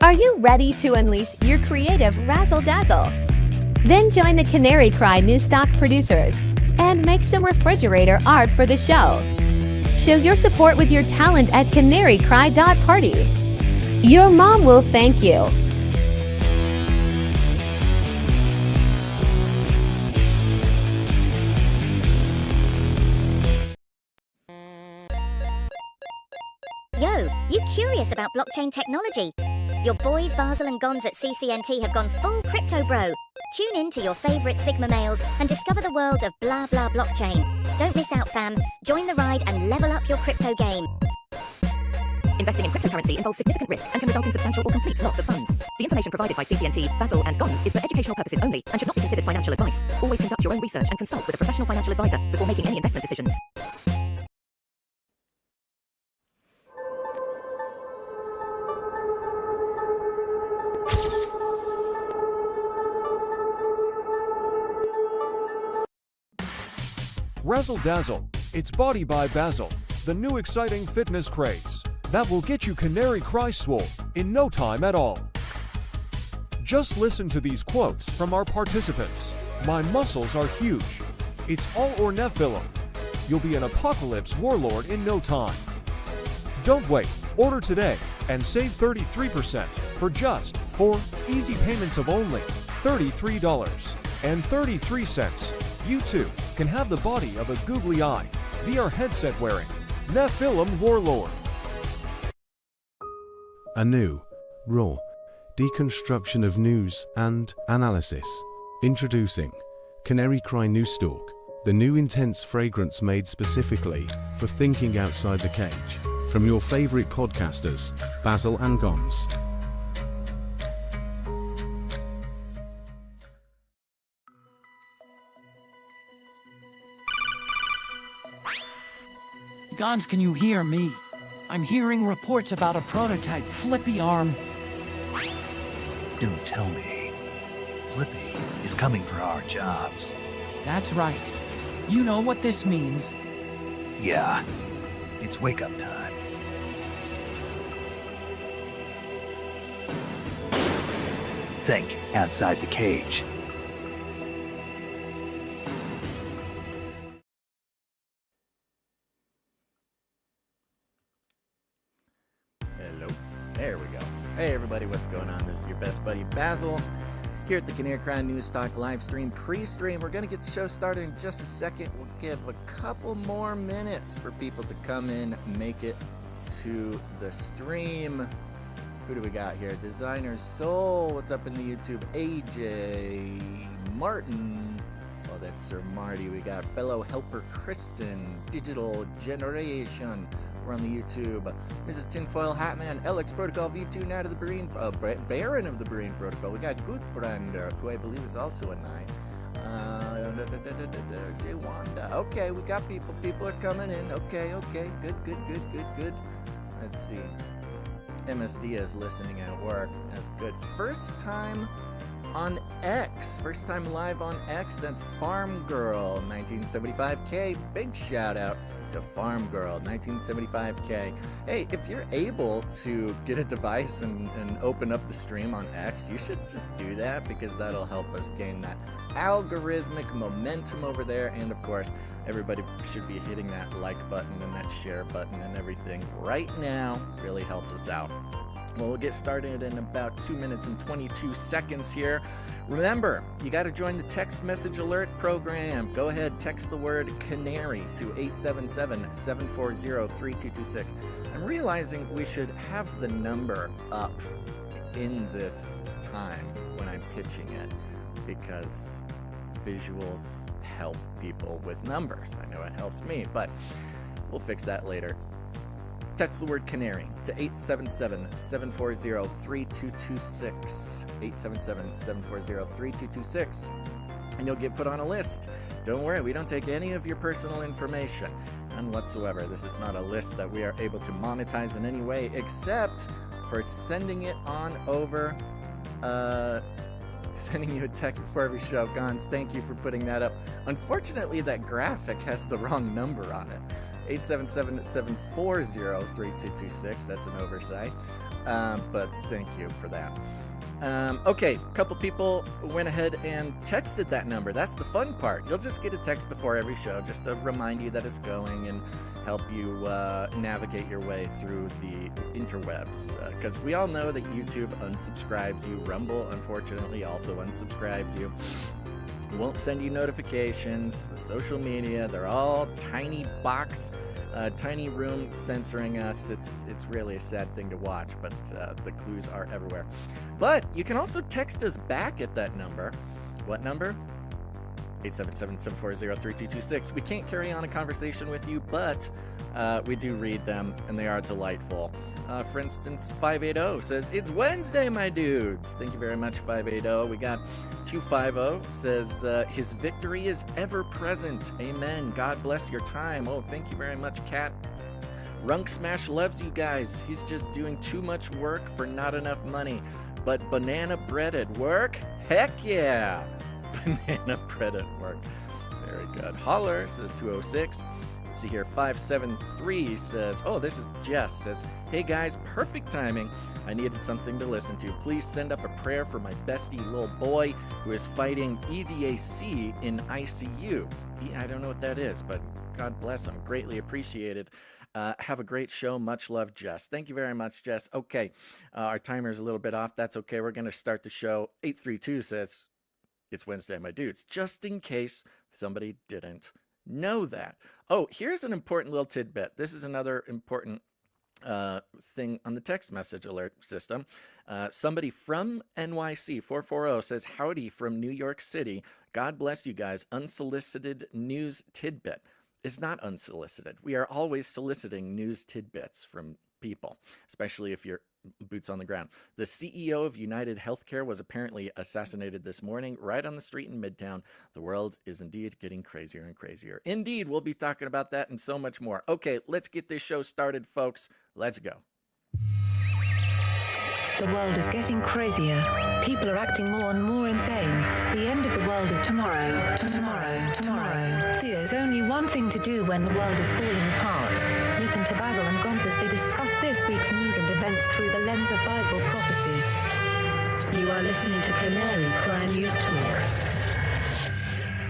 Are you ready to unleash your creative razzle-dazzle? Then join the Canary Cry new stock producers and make some refrigerator art for the show. Show your support with your talent at canarycry.party. Your mom will thank you. Yo, you curious about blockchain technology? Your boys Basil and Gons at CCNT have gone full crypto bro. Tune in to your favorite Sigma males and discover the world of blah blah blockchain. Don't miss out, fam. Join the ride and level up your crypto game. Investing in cryptocurrency involves significant risk and can result in substantial or complete loss of funds. The information provided by CCNT, Basil and Gons is for educational purposes only and should not be considered financial advice. Always conduct your own research and consult with a professional financial advisor before making any investment decisions. Razzle Dazzle, it's Body by Basil, the new exciting fitness craze that will get you Canary Cry swole in no time at all. Just listen to these quotes from our participants. My muscles are huge. It's all or Nephilim. You'll be an apocalypse warlord in no time. Don't wait. Order today and save 33% for just 4 easy payments of only $33.33. You too can have the body of a googly eye, VR headset wearing Nephilim warlord. A new, raw deconstruction of news and analysis. Introducing Canary Cry New Stalk, the new intense fragrance made specifically for thinking outside the cage. From your favorite podcasters, Basil and Gons. Gons, can you hear me? I'm hearing reports about a prototype Flippy arm. Don't tell me. Flippy is coming for our jobs. That's right. You know what this means. Yeah, it's wake-up time. Think outside the cage. Hello. There we go. Hey everybody, what's going on? This is your best buddy Basil here at the Canary Cry News Talk live stream pre-stream. We're going to get the show started in just a second. We'll give a couple more minutes for people to come in, make it to the stream. Who do we got here? Designer Soul, what's up in the YouTube? AJ Martin. Oh, that's Sir Marty. We got fellow helper Kristen, Digital Generation. We're on the YouTube. Mrs. Tinfoil Hatman, LX Protocol, V2, Knight of the Marine, Baron of the Marine Protocol. We got Guthbrander, who I believe is also a knight. J Wanda. Okay, we got people. People are coming in. Okay. Good. Let's see. MSD is listening at work. That's good. First time on X. First time live on X. That's Farm Girl 1975K. Big shout out to Farm Girl 1975K. Hey, if you're able to get a device and open up the stream on X, you should just do that because that'll help us gain that algorithmic momentum over there. And of course, everybody should be hitting that like button and that share button and everything right now. Really helps us out. Well, we'll get started in about 2 minutes and 22 seconds here. Remember, you got to join the text message alert program. Go ahead, text the word Canary to 877-740-3226. I'm realizing we should have the number up in this time when I'm pitching it because visuals help people with numbers. I know it helps me, but we'll fix that later. Text the word Canary to 877-740-3226. 877-740-3226. And you'll get put on a list. Don't worry, we don't take any of your personal information. None whatsoever. This is not a list that we are able to monetize in any way except for sending it on over. Sending you a text before every show. Gons, thank you for putting that up. Unfortunately, that graphic has the wrong number on it. 877-740-3226. That's an oversight. but thank you for that. Okay, a couple people went ahead and texted that number. That's the fun part. You'll just get a text before every show just to remind you that it's going and help you navigate your way through the interwebs. Because we all know that YouTube unsubscribes you. Rumble, unfortunately, also unsubscribes you. It won't send you notifications. The social media, they're all tiny box, tiny room censoring us. It's really a sad thing to watch, but the clues are everywhere. But you can also text us back at that number. What number? 877-740-3226. We can't carry on a conversation with you, but we do read them, and they are delightful. For instance, 580 says, "It's Wednesday, my dudes." Thank you very much, 580. We got 250 says, "His victory is ever present. Amen. God bless your time." Oh, thank you very much, Kat. Runk Smash loves you guys. He's just doing too much work for not enough money. But banana bread at work? Heck yeah! Banana bread at work. Very good. Holler says 206. Let's see here. 573 says, oh, this is Jess. Says, "Hey guys, perfect timing. I needed something to listen to. Please send up a prayer for my bestie little boy who is fighting EDAC in ICU. I don't know what that is, but God bless him. Greatly appreciated. Have a great show. Much love, Jess." Thank you very much, Jess. Okay, our timer's a little bit off. That's okay. We're going to start the show. 832 says, "It's Wednesday, my dudes." Just in case somebody didn't know that. Oh, here's an important little tidbit. This is another important thing on the text message alert system. Somebody from NYC 440 says, "Howdy from New York City. God bless you guys. Unsolicited news tidbit." Is not unsolicited. We are always soliciting news tidbits from people, especially if you're boots on the ground. The CEO of United Healthcare was apparently assassinated this morning right on the street in Midtown. The world is indeed getting crazier and crazier. Indeed, we'll be talking about that and so much more. Okay, let's get this show started, folks. Let's go. The world is getting crazier. People are acting more and more insane. The end of the world is tomorrow. Tomorrow. There's only one thing to do when the world is falling apart. Listen to Basil and Gonz as they discuss this week's news and events through the lens of Bible prophecy. You are listening to Canary Cry News Talk.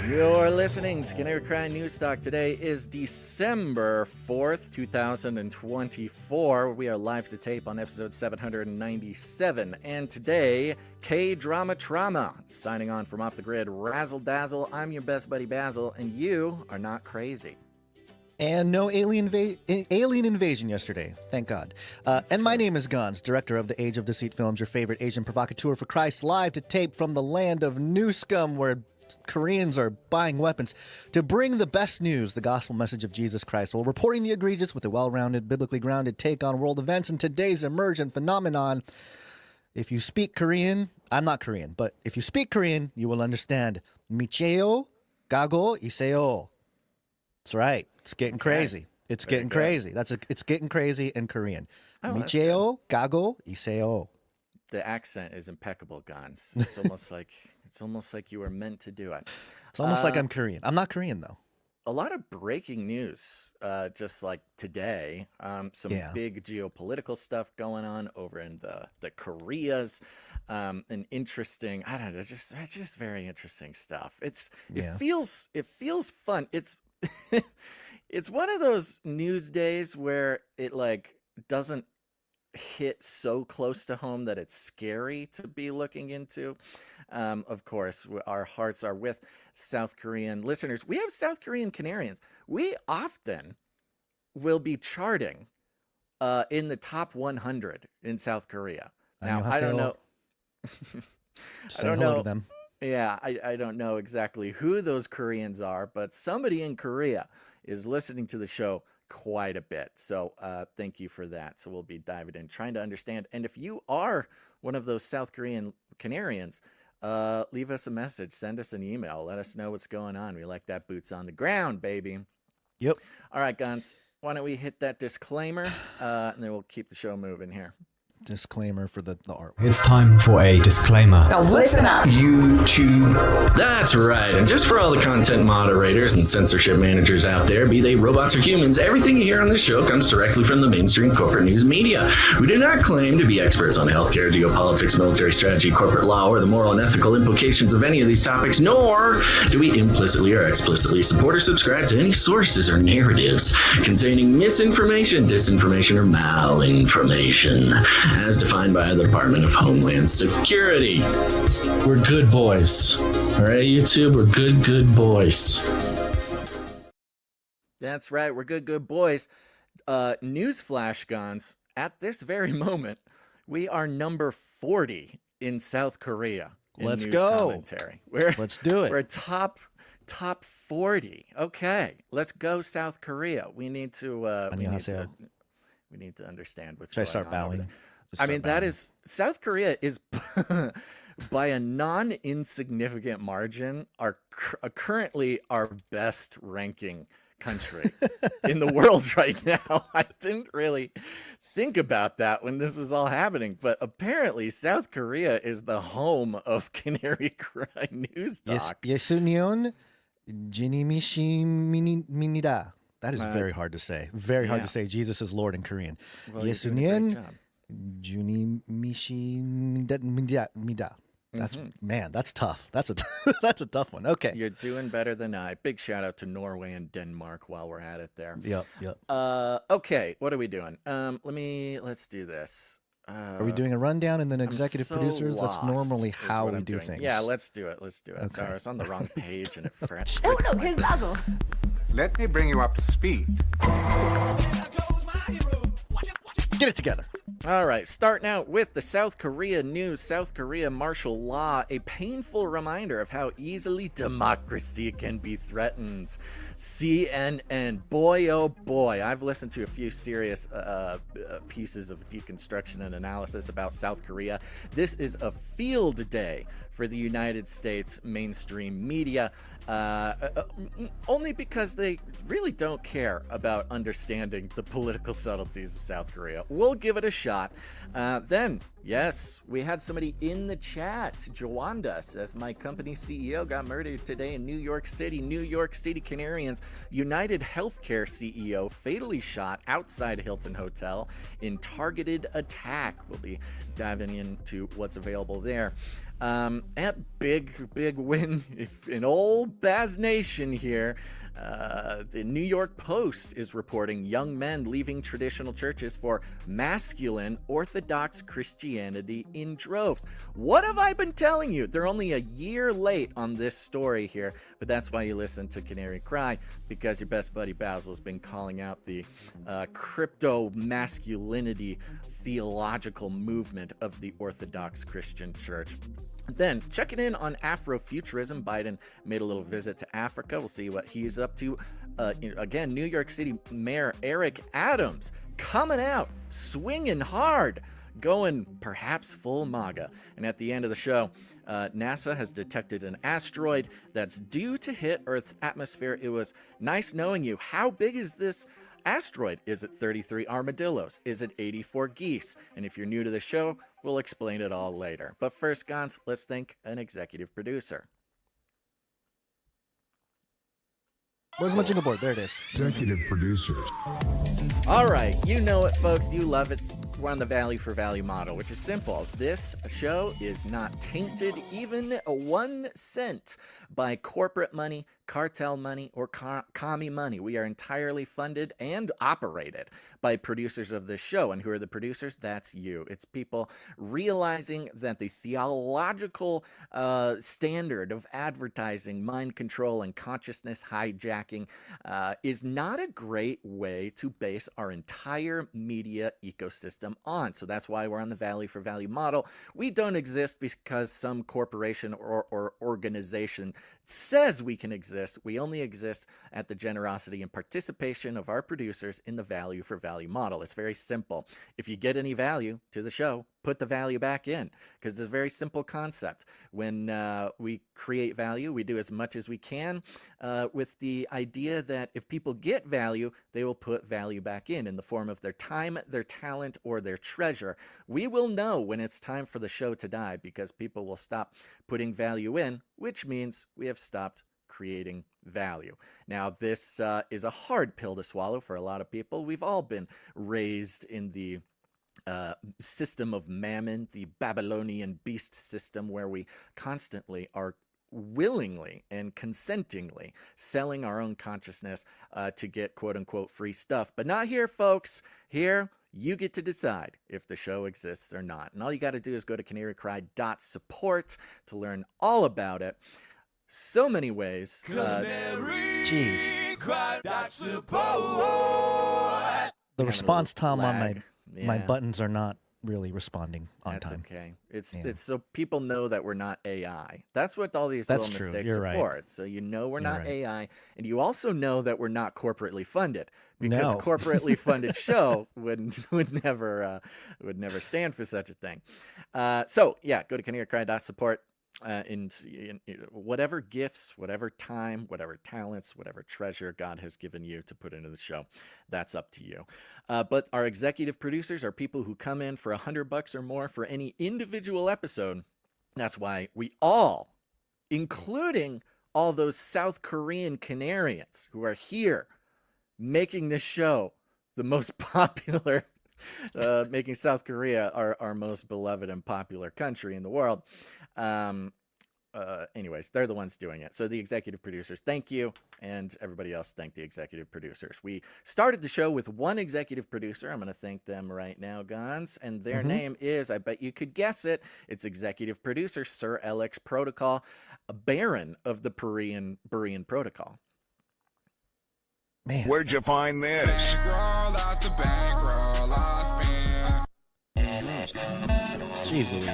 You're listening to Canary Cry News Talk. Today is December 4th, 2024. We are live to tape on episode 797. And today, K-Drama Trauma. Signing on from Off the Grid, Razzle Dazzle. I'm your best buddy Basil, and you are not crazy. And no alien invasion yesterday, thank God. And my name is Gonz, director of the Age of Deceit films, your favorite Asian provocateur for Christ, live to tape from the land of New Scum, where Koreans are buying weapons, to bring the best news, the gospel message of Jesus Christ, while reporting the egregious with a well-rounded, biblically grounded take on world events and today's emergent phenomenon. If you speak Korean, I'm not Korean, but if you speak Korean, you will understand. Micheo gago iseo. That's right. It's getting crazy. It's getting crazy. It's getting crazy in Korean. Micheo gago iseo. The accent is impeccable, Gonz. It's almost like you were meant to do it. It's almost like I'm Korean. I'm not Korean, though. A lot of breaking news, just like today. Some big geopolitical stuff going on over in the Koreas. An interesting, I don't know, just very interesting stuff. It feels fun. It's it's one of those news days where it like doesn't hit so close to home that it's scary to be looking into. Of course, our hearts are with South Korean listeners. We have South Korean Canarians. We often will be charting in the top 100 in South Korea. Now, I don't know. I don't know. Them. Yeah, I don't know exactly who those Koreans are, but somebody in Korea is listening to the show quite a bit. So thank you for that. So we'll be diving in, trying to understand. And if you are one of those South Korean Canarians, leave us a message, send us an email, let us know what's going on. We like that boots on the ground, baby. Yep. All right, Gonz, why don't we hit that disclaimer, and then we'll keep the show moving here. disclaimer for the art. It's time for a disclaimer. Now listen up, YouTube. That's right. And just for all the content moderators and censorship managers out there, be they robots or humans, everything you hear on this show comes directly from the mainstream corporate news media. We do not claim to be experts on healthcare, geopolitics, military strategy, corporate law, or the moral and ethical implications of any of these topics, nor do we implicitly or explicitly support or subscribe to any sources or narratives containing misinformation, disinformation, or malinformation, as defined by the Department of Homeland Security. We're good boys. All right, YouTube, we're good boys. That's right, we're good boys. Newsflash, Gons, at this very moment, we are number 40 in South Korea. Let's go. Commentary. Let's do it. We're top 40. Okay, let's go South Korea. We need to understand what's going on. Should I start bowing? That is, South Korea is by a non-insignificant margin currently our best ranking country in the world right now. I didn't really think about that when this was all happening, but apparently South Korea is the home of Canary Cry News Talk. 예수년 주님이십니다. That is very hard to say. Very hard to say. Jesus is Lord in Korean. 예수년 주님이십니다. That's that's tough. That's a that's a tough one. Okay, you're doing better than I. Big shout out to Norway and Denmark while we're at it there. Yep. Okay, what are we doing? Let's do this. Are we doing a rundown and then executive producers? That's normally how we do things. Yeah, let's do it. Okay. Sorry, I was on the wrong page and it frets. Oh no, here's Basil. Let me bring you up to speed. Get it together. All right, starting out with the South Korea news. South Korea martial law, a painful reminder of how easily democracy can be threatened. CNN, boy oh boy, I've listened to a few serious pieces of deconstruction and analysis about South Korea. This is a field day for the United States mainstream media, only because they really don't care about understanding the political subtleties of South Korea. We'll give it a shot. Then, yes, we had somebody in the chat. Jawanda says, my company CEO got murdered today in New York City. New York City Canarians. United Healthcare CEO fatally shot outside Hilton Hotel in targeted attack. We'll be diving into what's available there. At big win in old Baz Nation here. The New York Post is reporting young men leaving traditional churches for masculine Orthodox Christianity in droves. What have I been telling you? They're only a year late on this story here, but that's why you listen to Canary Cry, because your best buddy Basil's been calling out the crypto masculinity theological movement of the Orthodox Christian Church. Then, checking in on Afrofuturism, Biden made a little visit to Africa. We'll see what he's up to. Again, New York City Mayor Eric Adams coming out, swinging hard, going perhaps full MAGA. And at the end of the show, NASA has detected an asteroid that's due to hit Earth's atmosphere. It was nice knowing you. How big is this asteroid? Is it 33 armadillos? Is it 84 geese? And if you're new to the show, we'll explain it all later. But first, Gons, let's thank an executive producer. Where's my jingle board? There it is. Executive producers. All right, you know it, folks. You love it. We're on the value for value model, which is simple. This show is not tainted even 1 cent by corporate money, cartel money, or commie money. We are entirely funded and operated by producers of this show. And who are the producers? That's you. It's people realizing that the theological standard of advertising, mind control, and consciousness hijacking is not a great way to base our entire media ecosystem on. So that's why we're on the value for value model. We don't exist because some corporation or organization says we can exist. exist. We only exist at the generosity and participation of our producers in the value for value model. It's very simple. If you get any value to the show, put the value back in, because it's a very simple concept. When we create value, we do as much as we can with the idea that if people get value, they will put value back in the form of their time, their talent, or their treasure. We will know when it's time for the show to die, because people will stop putting value in, which means we have stopped creating value. Now, this is a hard pill to swallow for a lot of people. We've all been raised in the system of mammon, the Babylonian beast system, where we constantly are willingly and consentingly selling our own consciousness to get quote-unquote free stuff. But not here, folks. Here, you get to decide if the show exists or not. And all you got to do is go to canarycry.support to learn all about it. So many ways. The response time on my buttons are not really responding on time. That's okay. It's so people know that we're not AI. That's what all these little mistakes are for. So you know we're not AI, and you also know that we're not corporately funded, because corporately funded show would never stand for such a thing. So yeah, go to canarycry.support. And whatever gifts, whatever time, whatever talents, whatever treasure God has given you to put into the show, that's up to you. But our executive producers are people who come in for $100 or more for any individual episode. That's why we all, including all those South Korean Canarians who are here making this show the most popular, making South Korea our most beloved and popular country in the world. Anyways, they're the ones doing it. So the executive producers, thank you. And everybody else, thank the executive producers. We started the show with one executive producer. I'm going to thank them right now, Gons. And their name is, I bet you could guess it, it's executive producer Sir LX Protocol, a baron of the Berean Protocol. Man. Where'd you find this? Jeez Louise.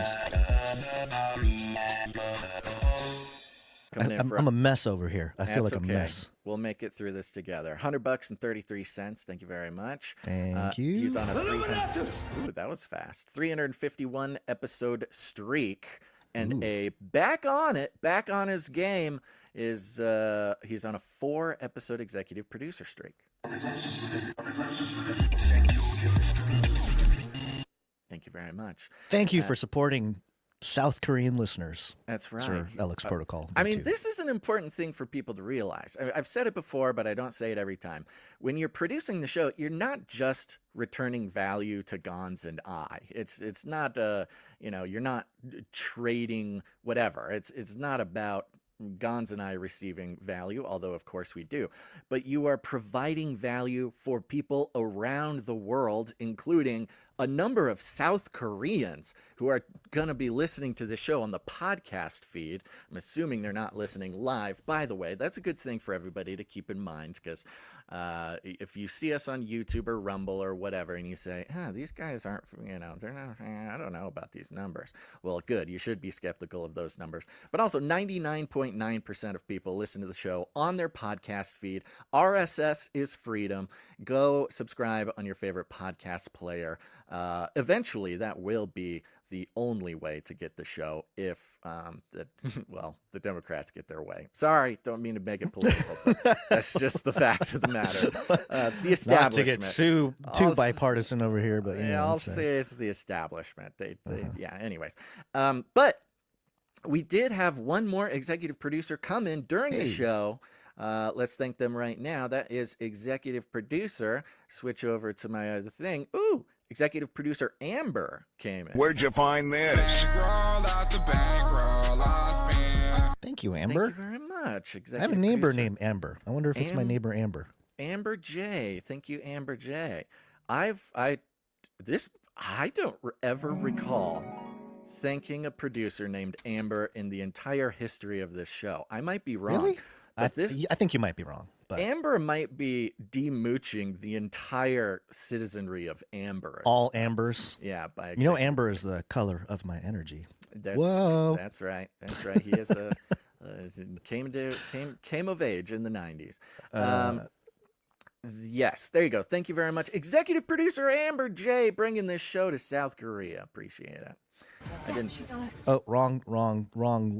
I'm a mess over here. I feel like a mess. We'll make it through this together. $100 and 33 cents. Thank you very much. Thank you. He's on a 300. Ooh, that was fast. 351 episode streak, and a back on his game is he's on a 4 episode executive producer streak. Thank you very much. Thank you for supporting South Korean listeners. That's right. Sir LX Protocol. I mean, this is an important thing for people to realize. I've said it before, but I don't say it every time. When you're producing the show, you're not just returning value to Gons and I. It's not you're not trading whatever. It's not about Gons and I receiving value, although of course we do, but you are providing value for people around the world, including a number of South Koreans who are going to be listening to the show on the podcast feed. I'm assuming they're not listening live. By the way, that's a good thing for everybody to keep in mind, because if you see us on YouTube or Rumble or whatever, and you say, these guys aren't, they're not, I don't know about these numbers. Well, good. You should be skeptical of those numbers. But also 99.9% of people listen to the show on their podcast feed. RSS is freedom. Go subscribe on your favorite podcast player. Eventually, that will be the only way to get the show if the Democrats get their way. Sorry, don't mean to make it political, but that's just the fact of the matter. The establishment. Not to get too bipartisan over here, but I'll say it's the establishment. Anyways. But we did have one more executive producer come in during the show. Let's thank them right now. That is executive producer. Switch over to my other thing. Ooh, executive producer Amber came in. Where'd you find this? Thank you, Amber. Thank you very much. I have a neighbor named Amber. I wonder if it's my neighbor Amber. Amber J. Thank you, Amber J. I don't ever recall thanking a producer named Amber in the entire history of this show. I might be wrong. Really? I think you might be wrong. But Amber might be demooching the entire citizenry of Amber. All Ambers. Yeah. Amber is the color of my energy. Whoa. That's right. He is a Came of age in the 90s. Yes, there you go. Thank you very much. Executive producer Amber J bringing this show to South Korea. Appreciate it. I didn't. Oh, wrong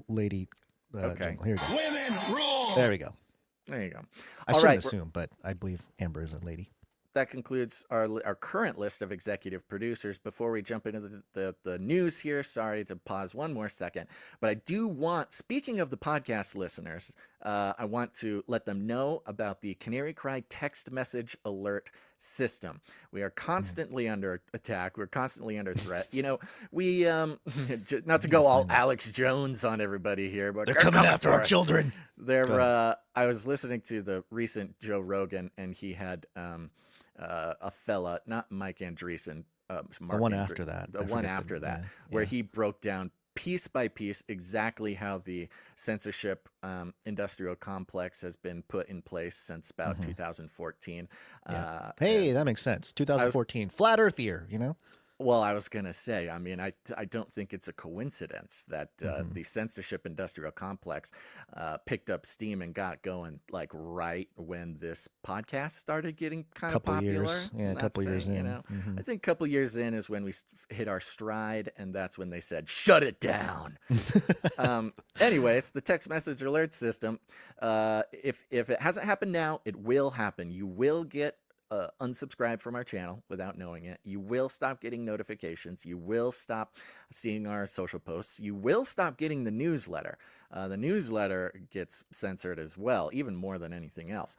lady. Okay. Jingle. Here we go. Women rule. There we go. There you go. I shouldn't assume, but I believe Amber is a lady. That concludes our current list of executive producers. Before we jump into the news here, sorry to pause one more second, but I do want, speaking of the podcast listeners, I want to let them know about the Canary Cry text message alert system. We are constantly under attack. We're constantly under threat. You know, we, not to go all Alex Jones on everybody here, but they're coming after our children. I was listening to the recent Joe Rogan, and he had a fella, not Mike Andreessen, the one after that. The one after that, where he broke down piece by piece exactly how the censorship industrial complex has been put in place since about 2014. Hey, that makes sense. 2014, flat Earth year, you know? Well, I was going to say, I mean, I don't think it's a coincidence that the censorship industrial complex picked up steam and got going like right when this podcast started getting kind of popular. A couple years in. You know, I think a couple years in is when we hit our stride, and that's when they said, shut it down. Anyways, the text message alert system, if it hasn't happened now, it will happen. You will get unsubscribe from our channel without knowing it. You will stop getting notifications. You will stop seeing our social posts. You will stop getting the newsletter. The newsletter gets censored as well, even more than anything else.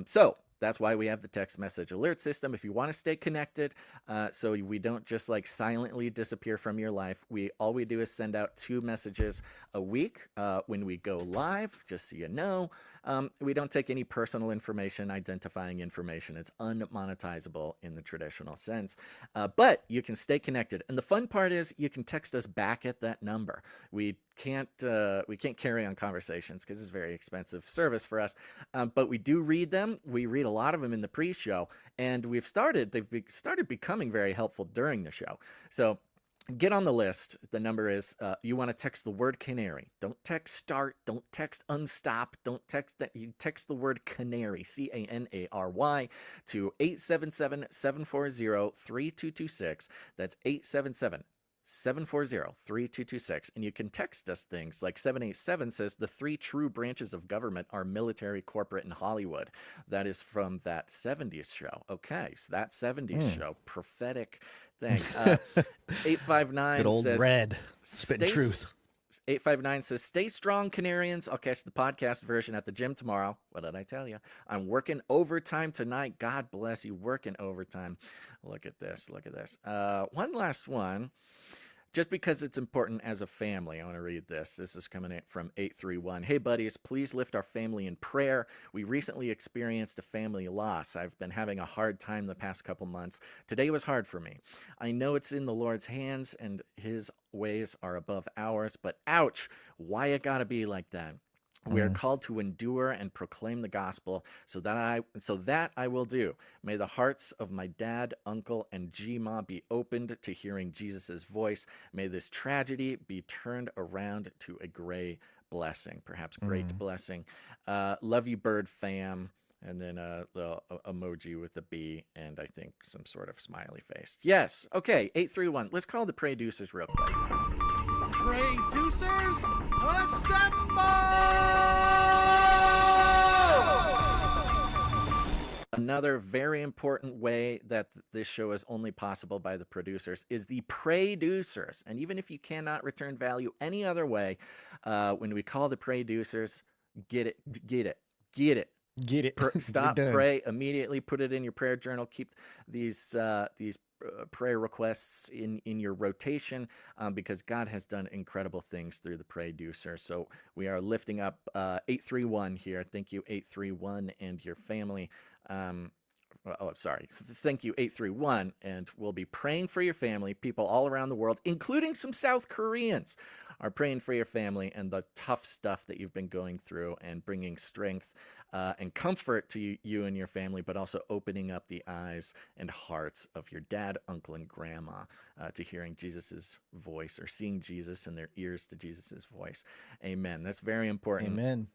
So that's why we have the text message alert system. If you want to stay connected, so we don't just like silently disappear from your life, all we do is send out 2 messages a week when we go live, just so you know. We don't take any personal information, identifying information. It's unmonetizable in the traditional sense. But you can stay connected. And the fun part is you can text us back at that number. We can't carry on conversations because it's a very expensive service for us. But we do read them. We read a lot of them in the pre-show. And they've started becoming very helpful during the show. So get on the list. The number is, you want to text the word Canary. Don't text start. Don't text unstop. Don't text that. You text the word Canary, Canary, to 877-740-3226. That's 877-740-3226. And you can text us things like 787 says the 3 true branches of government are military, corporate, and Hollywood. That is from that 70s show. Okay, so that 70s show, prophetic thing. 859 good old says red spitting truth. 859 says, stay strong, Canarians. I'll catch the podcast version at the gym tomorrow. What did I tell you? I'm working overtime tonight. God bless you, working overtime. Look at this. Look at this. One last one. Just because it's important as a family, I want to read this. This is coming in from 831. Hey, buddies, please lift our family in prayer. We recently experienced a family loss. I've been having a hard time the past couple months. Today was hard for me. I know it's in the Lord's hands and his ways are above ours, but ouch, why it gotta be like that? We are called to endure and proclaim the gospel, so that I will do. May the hearts of my dad, uncle, and G-Ma be opened to hearing Jesus' voice. May this tragedy be turned around to a great blessing, perhaps great blessing. Love you, bird fam. And then the emoji with the B and I think some sort of smiley face. Yes. Okay. 831. Let's call the Producers real quick. Producers, assemble! Another very important way that this show is only possible by the producers is the producers. And even if you cannot return value any other way, when we call the producers, get it. Stop, pray immediately. Put it in your prayer journal. Keep these prayer requests in your rotation because God has done incredible things through the producer. So we are lifting up 831 here. Thank you, 831, and your family. Thank you, 831, and we'll be praying for your family. People all around the world, including some South Koreans, are praying for your family and the tough stuff that you've been going through and bringing strength and comfort to you and your family, but also opening up the eyes and hearts of your dad, uncle, and grandma to hearing Jesus's voice, or seeing Jesus and their ears to Jesus's voice. Amen. That's very important. Amen.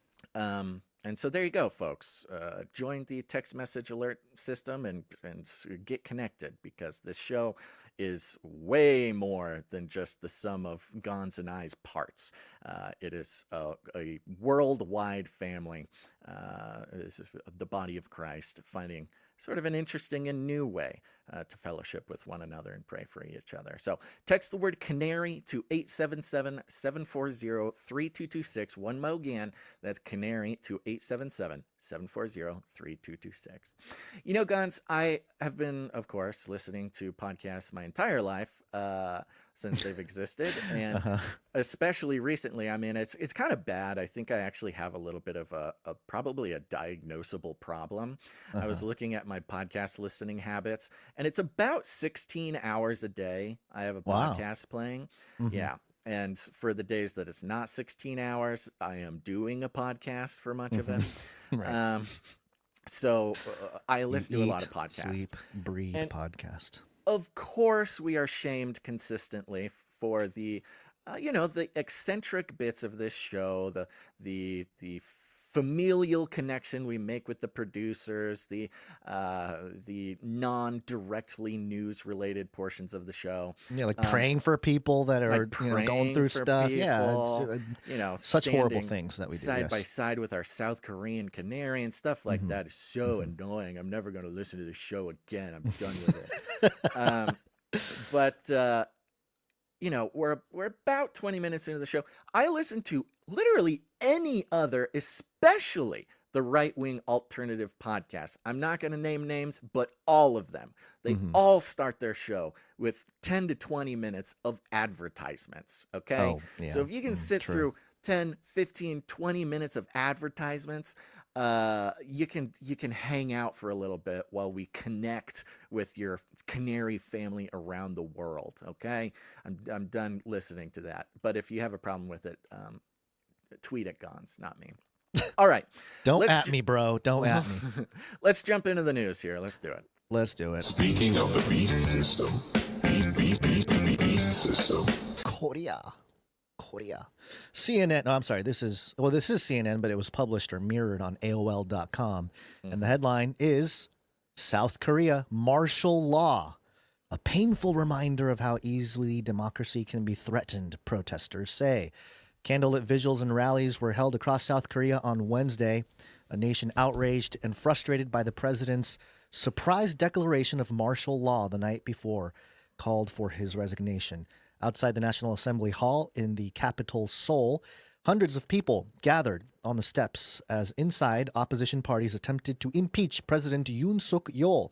And so there you go, folks. Join the text message alert system and get connected, because this show is way more than just the sum of Gon's and I's parts. It is a worldwide family, the body of Christ, finding sort of an interesting and new way to fellowship with one another and pray for each other. So text the word Canary to 877-740-3226. One more again, that's Canary to 877-740-3226. You know, Gons, I have been, of course, listening to podcasts my entire life since they've existed, and especially recently. I mean, it's kind of bad. I think I actually have a little bit of probably a diagnosable problem. I was looking at my podcast listening habits, and it's about 16 hours a day I have a podcast playing. Yeah. And for the days that it's not 16 hours, I am doing a podcast for much of it. Right. So I listen to a lot of podcasts. Sleep, breathe podcast. Of course, we are shamed consistently for the, the eccentric bits of this show, the familial connection we make with the producers, the non-directly news-related portions of the show. Yeah, like praying for people that are going through stuff. People, it's, such horrible things that we do. Side by side with our South Korean Canary and stuff like that is so annoying. I'm never going to listen to this show again. I'm done with it. We're about 20 minutes into the show. I listen to literally any other, especially the right-wing alternative podcast. I'm not going to name names, but all of them. They all start their show with 10 to 20 minutes of advertisements, okay? Oh, yeah. So if you can sit through 10, 15, 20 minutes of advertisements, you can hang out for a little bit while we connect with your Canary family around the world, okay? I'm done listening to that. But if you have a problem with it, tweet at Gons, not me. All right. Don't at me, bro. Don't at me. Let's jump into the news here. Let's do it. Let's do it. Speaking of the beast system, beast system. Korea. CNN. No, I'm sorry. This is CNN, but it was published or mirrored on AOL.com. And the headline is South Korea martial law. A painful reminder of how easily democracy can be threatened, protesters say. Candlelit vigils and rallies were held across South Korea on Wednesday, a nation outraged and frustrated by the president's surprise declaration of martial law the night before called for his resignation. Outside the National Assembly Hall in the capital, Seoul, hundreds of people gathered on the steps as inside opposition parties attempted to impeach President Yoon Suk-yeol,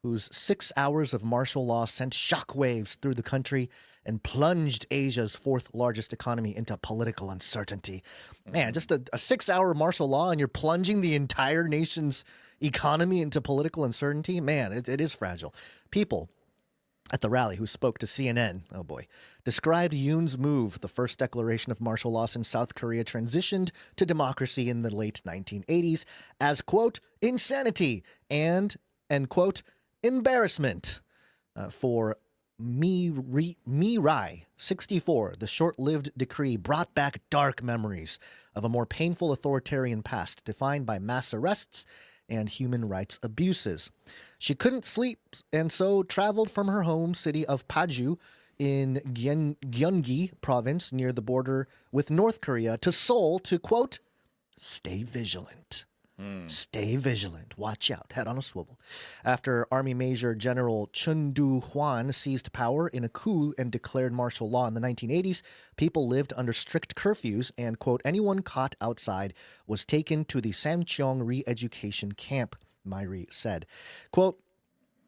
whose 6 hours of martial law sent shockwaves through the country and plunged Asia's fourth largest economy into political uncertainty. Man, just a 6-hour martial law and you're plunging the entire nation's economy into political uncertainty? Man, it is fragile. People at the rally who spoke to CNN, oh boy, described Yoon's move, the first declaration of martial law since South Korea transitioned to democracy in the late 1980s, as, quote, insanity and quote, embarrassment. For Mirai, 64, the short-lived decree brought back dark memories of a more painful authoritarian past defined by mass arrests and human rights abuses. She couldn't sleep and so traveled from her home city of Paju in Gyeonggi province near the border with North Korea to Seoul to, quote, stay vigilant. Stay vigilant. Watch out. Head on a swivel. After Army Major General Chun Do-hwan seized power in a coup and declared martial law in the 1980s, people lived under strict curfews and, quote, anyone caught outside was taken to the Samcheong re-education camp, Myri said. Quote,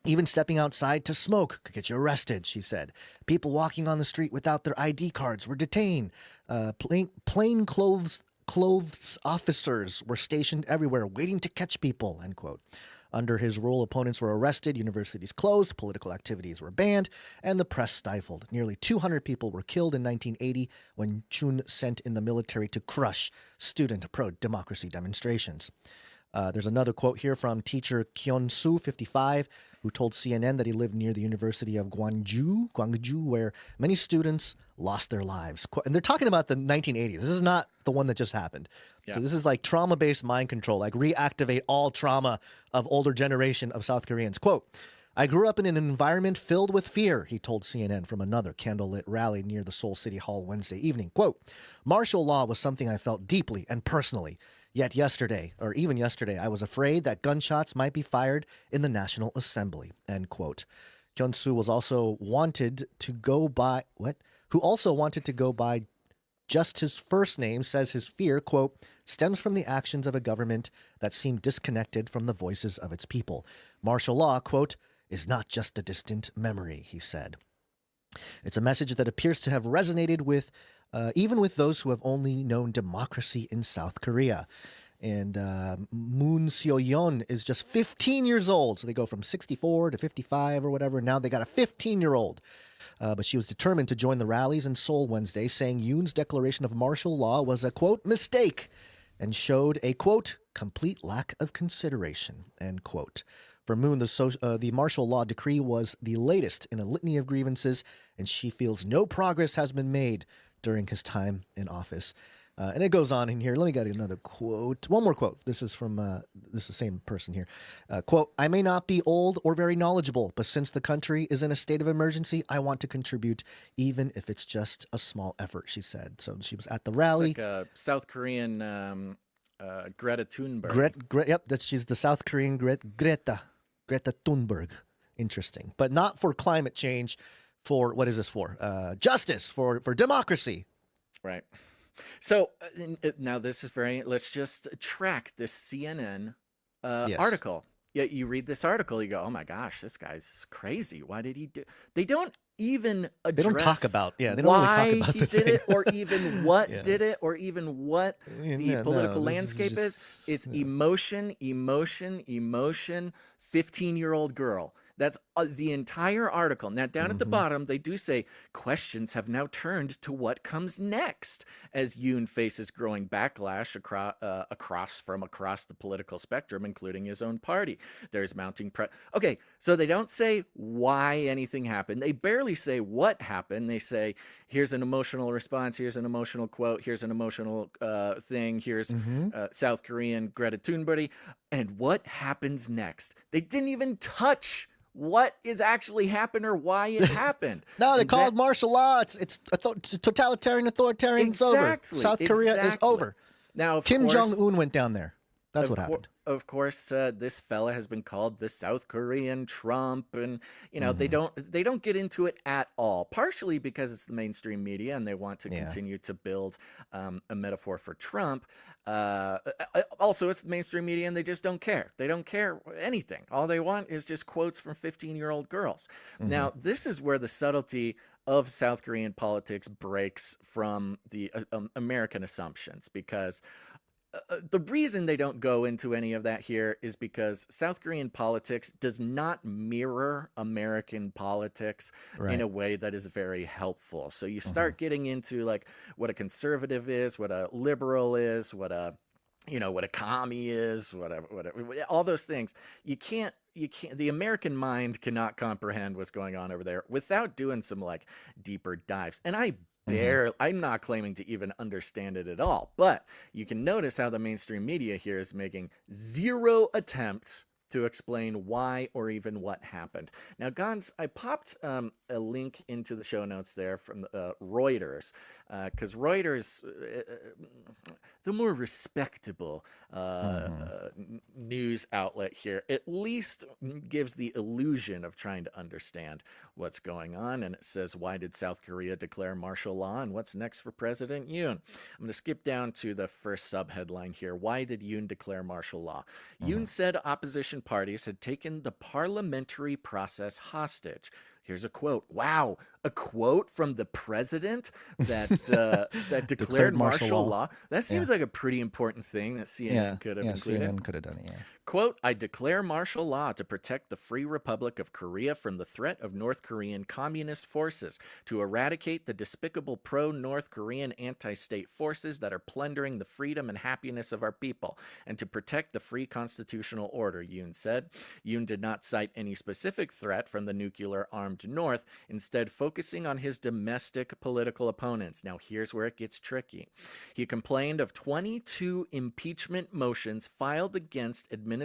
even stepping outside to smoke could get you arrested, she said. People walking on the street without their ID cards were detained. Plain clothes officers were stationed everywhere waiting to catch people, end quote. Under his rule, opponents were arrested, universities closed, political activities were banned, and the press stifled. Nearly 200 people were killed in 1980 when Chun sent in the military to crush student pro-democracy demonstrations. There's another quote here from teacher Kyun-soo, 55, who told CNN that he lived near the University of Gwangju, where many students lost their lives. And they're talking about the 1980s. This is not the one that just happened. Yeah. So this is like trauma-based mind control, like reactivate all trauma of older generation of South Koreans. Quote, I grew up in an environment filled with fear, he told CNN from another candlelit rally near the Seoul City Hall Wednesday evening. Quote, martial law was something I felt deeply and personally. Yet yesterday, or even yesterday, I was afraid that gunshots might be fired in the National Assembly, end quote. Kyun-soo was also wanted to go by, who also wanted to go by just his first name, says his fear, quote, stems from the actions of a government that seemed disconnected from the voices of its people. Martial law, quote, is not just a distant memory, he said. It's a message that appears to have resonated with even with those who have only known democracy in South Korea. And Moon Seo-yeon is just 15 years old. So they go from 64 to 55 or whatever. Now they got a 15-year-old. But she was determined to join the rallies in Seoul Wednesday, saying Yoon's declaration of martial law was a, quote, mistake, and showed a, quote, complete lack of consideration, end quote. For Moon, the martial law decree was the latest in a litany of grievances, and she feels no progress has been made during his time in office. And it goes on in here. Let me get another quote. One more quote. This is from this is the same person here. Quote, I may not be old or very knowledgeable, but since the country is in a state of emergency, I want to contribute, even if it's just a small effort, she said. So she was at the rally. It's like a South Korean Greta Thunberg. Yep, she's the South Korean Greta Thunberg. Interesting. But not for climate change. For what is this for? Justice, for democracy. Right. So now this is let's just track this CNN Yes. article. Yeah, you read this article, you go, oh my gosh, this guy's crazy. Why did he do? They don't even address They don't talk about, they don't why really talk about he the did thing. it, or even what Yeah. did it, or even what the political this is landscape is. just- It's emotion, 15-year-old girl. That's the entire article. Now, down at the bottom, they do say, questions have now turned to what comes next, as Yoon faces growing backlash across the political spectrum, including his own party. There's mounting Okay, so they don't say why anything happened. They barely say what happened. They say, here's an emotional response, here's an emotional quote, here's an emotional thing, here's South Korean Greta Thunberg, and what happens next. They didn't even touch what is actually happened or why it happened. No, they call it martial law. It's totalitarian, authoritarian. Exactly. It's over. South Korea is over. Now, Kim Jong-un went down there. That's what happened. Of course, this fella has been called the South Korean Trump, and they don't get into it at all. Partially because it's the mainstream media, and they want to continue to build a metaphor for Trump. Also, it's the mainstream media, and they just don't care. They don't care anything. All they want is just quotes from 15-year-old girls. Now, this is where the subtlety of South Korean politics breaks from the American assumptions, because the reason they don't go into any of that here is because South Korean politics does not mirror American politics in a way that is very helpful. So you start getting into like what a conservative is, what a liberal is, what a commie is, whatever, all those things. You can't, the American mind cannot comprehend what's going on over there without doing some like deeper dives. And I'm not claiming to even understand it at all, but you can notice how the mainstream media here is making zero attempts to explain why or even what happened. Now, Gons, I popped a link into the show notes there from Reuters, because Reuters, the more respectable news outlet here, at least gives the illusion of trying to understand what's going on. And it says, why did South Korea declare martial law, and what's next for President Yoon? I'm going to skip down to the first subheadline here. Why did Yoon declare martial law? Yoon said opposition parties had taken the parliamentary process hostage. Here's a quote. Wow, a quote from the president that that declared martial law. That seems like a pretty important thing that CNN could have included. CNN could have done it, yeah. Quote, I declare martial law to protect the Free Republic of Korea from the threat of North Korean communist forces, to eradicate the despicable pro-North Korean anti-state forces that are plundering the freedom and happiness of our people, and to protect the free constitutional order, Yoon said. Yoon did not cite any specific threat from the nuclear-armed North, instead focusing on his domestic political opponents. Now, here's where it gets tricky. He complained of 22 impeachment motions filed against administration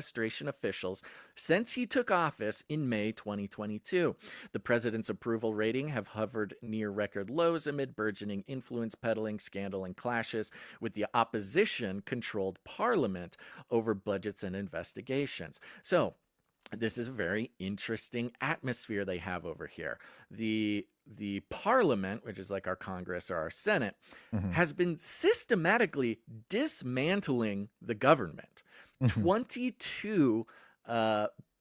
officials since he took office in May 2022. The president's approval rating have hovered near record lows amid burgeoning influence peddling, scandal, and clashes with the opposition-controlled parliament over budgets and investigations. So, this is a very interesting atmosphere they have over here. The parliament, which is like our Congress or our Senate, has been systematically dismantling the government. 22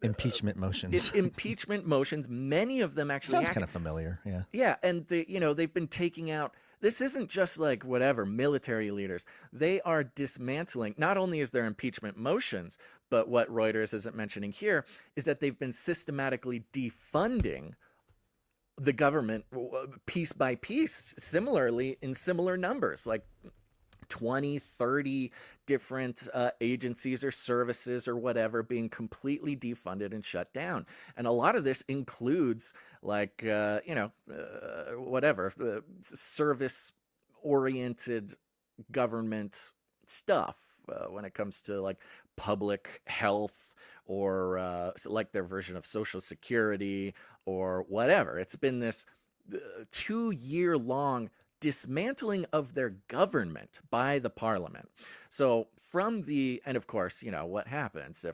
impeachment motions. Impeachment motions. Many of them actually sounds kind of familiar. Yeah. Yeah, and they've been taking out. This isn't just like whatever military leaders. They are dismantling. Not only is there impeachment motions, but what Reuters isn't mentioning here is that they've been systematically defunding the government piece by piece, similarly in similar numbers, like 20, 30 different agencies or services or whatever being completely defunded and shut down. And a lot of this includes like, whatever, service-oriented government stuff when it comes to like public health or like their version of Social Security or whatever. It's been this 2-year-long dismantling of their government by the parliament. So and of course, what happens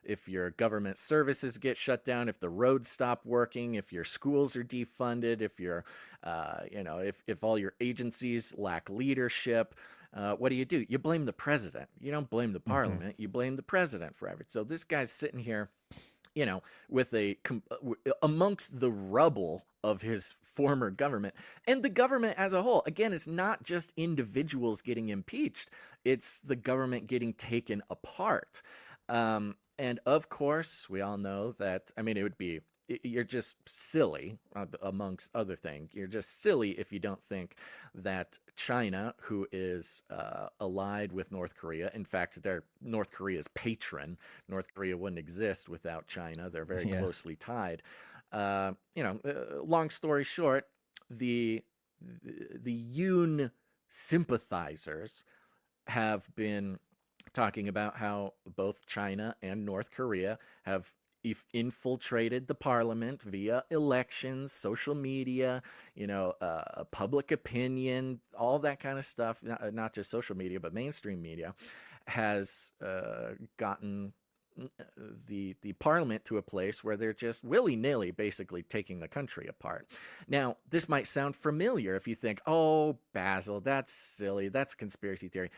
if your government services get shut down, if the roads stop working, if your schools are defunded, if your, if all your agencies lack leadership, what do? You blame the president. You don't blame the parliament. You blame the president for everything. So this guy's sitting here, with amongst the rubble of his former government. And the government as a whole, again, it's not just individuals getting impeached. It's the government getting taken apart. And of course, we all know that, you're just silly, amongst other things. You're just silly if you don't think that China, who is allied with North Korea, in fact, they're North Korea's patron. North Korea wouldn't exist without China. They're very closely tied. Long story short, the Yoon sympathizers have been talking about how both China and North Korea have infiltrated the parliament via elections, social media, public opinion, all that kind of stuff, not just social media, but mainstream media, has gotten the parliament to a place where they're just willy-nilly basically taking the country apart. Now, this might sound familiar if you think, oh, Basil, that's silly, that's a conspiracy theory.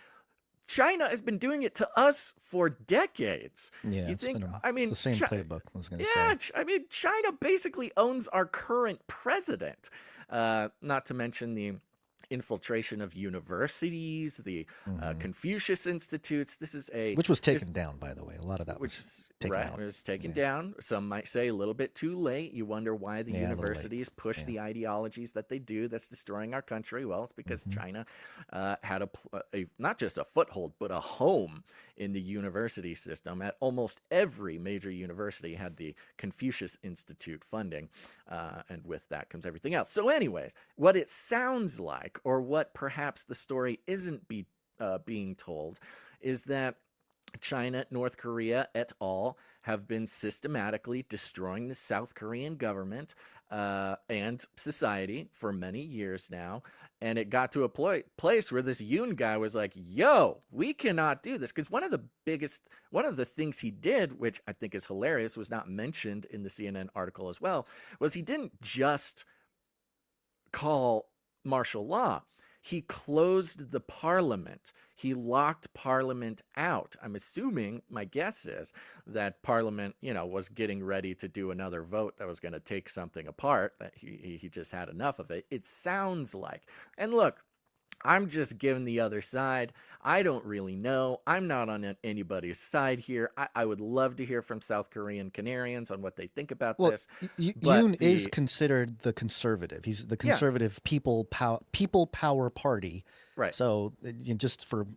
China has been doing it to us for decades. Yeah, you think? It's the same playbook. I was going to say. China basically owns our current president. Not to mention the infiltration of universities, the Confucius Institutes. This is which was taken down, by the way. A lot of that was taken out. It was taken down. Some might say a little bit too late. You wonder why the universities push the ideologies that they do that's destroying our country. Well, it's because China had a not just a foothold, but a home in the university system. At almost every major university had the Confucius Institute funding, and with that comes everything else. So anyways, what it sounds like, or what perhaps the story isn't being told, is that China, North Korea, et al. Have been systematically destroying the South Korean government and society for many years now. And it got to a place where this Yoon guy was like, yo, we cannot do this. Because one of the things he did, which I think is hilarious, was not mentioned in the CNN article as well, was he didn't just call martial law. He closed the parliament. he locked Parliament out. I'm assuming, my guess is, that Parliament, was getting ready to do another vote that was going to take something apart, that he just had enough of it. It sounds like. And look, I'm just giving the other side. I don't really know. I'm not on anybody's side here. I would love to hear from South Korean Canarians on what they think about this. Yoon is considered the conservative. He's the conservative People Power Party. Right. So just for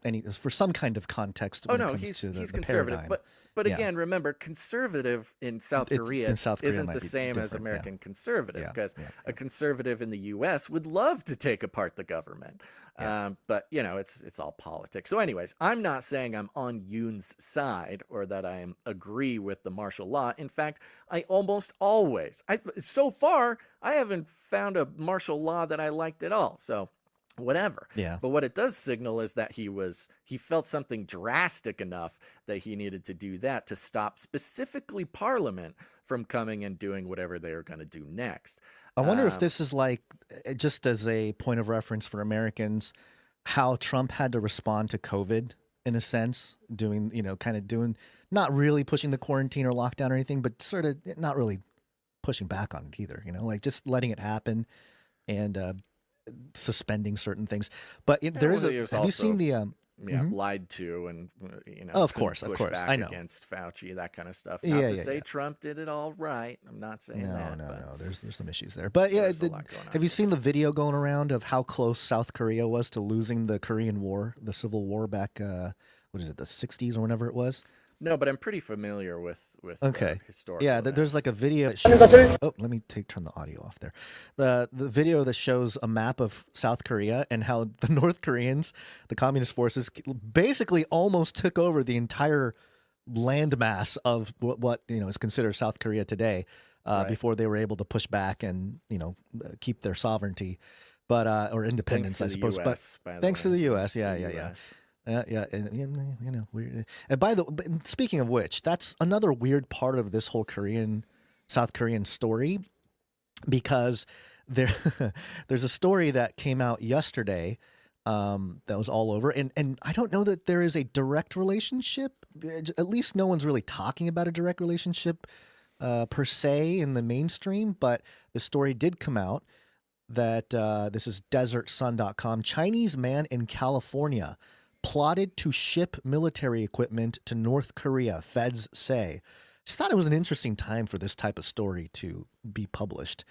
some kind of context. When it comes to he's the conservative. paradigm. But again, remember, conservative in South Korea isn't the same as American conservative, because a conservative in the U.S. would love to take apart the government. But, it's all politics. So anyways, I'm not saying I'm on Yoon's side or that I agree with the martial law. In fact, I almost always, so far, I haven't found a martial law that I liked at all. So whatever. Yeah. But what it does signal is that he felt something drastic enough that he needed to do that to stop specifically Parliament from coming and doing whatever they were going to do next. I wonder if this is like, just as a point of reference for Americans, how Trump had to respond to COVID in a sense, not really pushing the quarantine or lockdown or anything, but sort of not really pushing back on it either, like just letting it happen and suspending certain things. But have you seen the lied to and of course back I know against Fauci, that kind of stuff. Not to say Trump did it all right. I'm not saying that. No. There's some issues there. But have you seen the video going around of how close South Korea was to losing the Korean War, the Civil War back? The 60s or whenever it was? No, but I'm pretty familiar with historical. Yeah, there's like a video. Let me turn the audio off there. The video that shows a map of South Korea and how the North Koreans, the communist forces, basically almost took over the entire landmass of what is considered South Korea today, before they were able to push back and keep their sovereignty, or independence, I suppose. Thanks to the U.S. Yeah. Weird. And speaking of which, that's another weird part of this whole South Korean story, because there's a story that came out yesterday that was all over, and I don't know that there is a direct relationship. At least no one's really talking about a direct relationship per se in the mainstream, but the story did come out that this is desertsun.com. Chinese man in California plotted to ship military equipment to North Korea, feds say. Just thought it was an interesting time for this type of story to be published.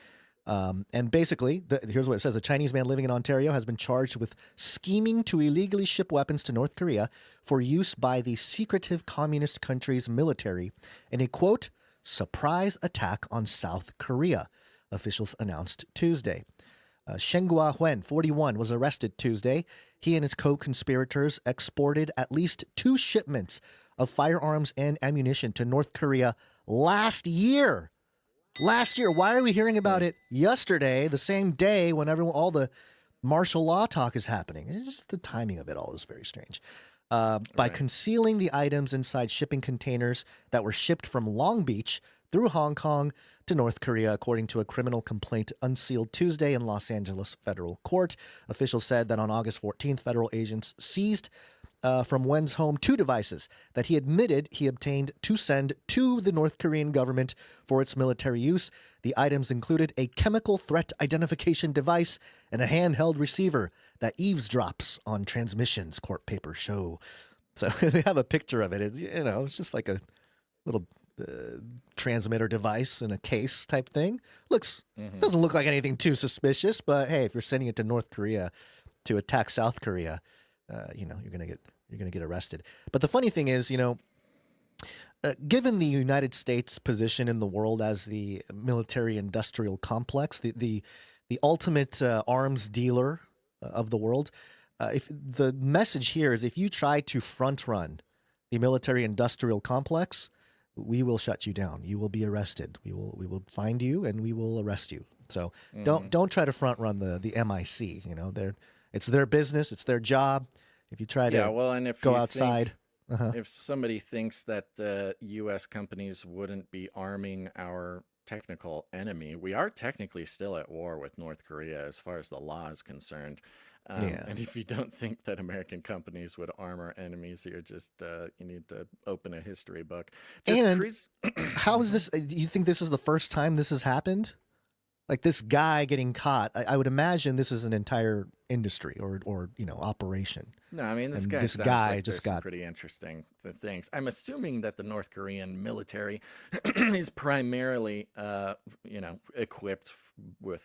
And basically, here's what it says. A Chinese man living in Ontario has been charged with scheming to illegally ship weapons to North Korea for use by the secretive communist country's military in a, quote, surprise attack on South Korea, officials announced Tuesday. Shenghua Huan, 41, was arrested Tuesday. He and his co-conspirators exported at least 2 shipments of firearms and ammunition to North Korea last year. Why are we hearing about it yesterday, the same day when all the martial law talk is happening? It's just the timing of it all is very strange. By concealing the items inside shipping containers that were shipped from Long Beach through Hong Kong to North Korea, according to a criminal complaint unsealed Tuesday in Los Angeles federal court. Officials said that on August 14th, federal agents seized from Wen's home 2 devices that he admitted he obtained to send to the North Korean government for its military use. The items included a chemical threat identification device and a handheld receiver that eavesdrops on transmissions, court papers show. So they have a picture of it. It's just like a little transmitter device in a case type thing. Doesn't look like anything too suspicious, but hey, if you're sending it to North Korea to attack South Korea, you're gonna get arrested. But the funny thing is, given the United States' position in the world as the military-industrial complex, the ultimate arms dealer of the world, if the message here is, if you try to front run the military-industrial complex, we will shut you down. You will be arrested. We will find you and we will arrest you. So don't try to front run the MIC. It's their business. It's their job. If you try to go outside. If somebody thinks that U.S. companies wouldn't be arming our technical enemy. We are technically still at war with North Korea as far as the law is concerned. And if you don't think that American companies would arm our enemies, you're just you need to open a history book. How is this? Do you think this is the first time this has happened? Like this guy getting caught? I would imagine this is an entire industry or operation. No, I mean this guy just got pretty interesting things. I'm assuming that the North Korean military is primarily equipped with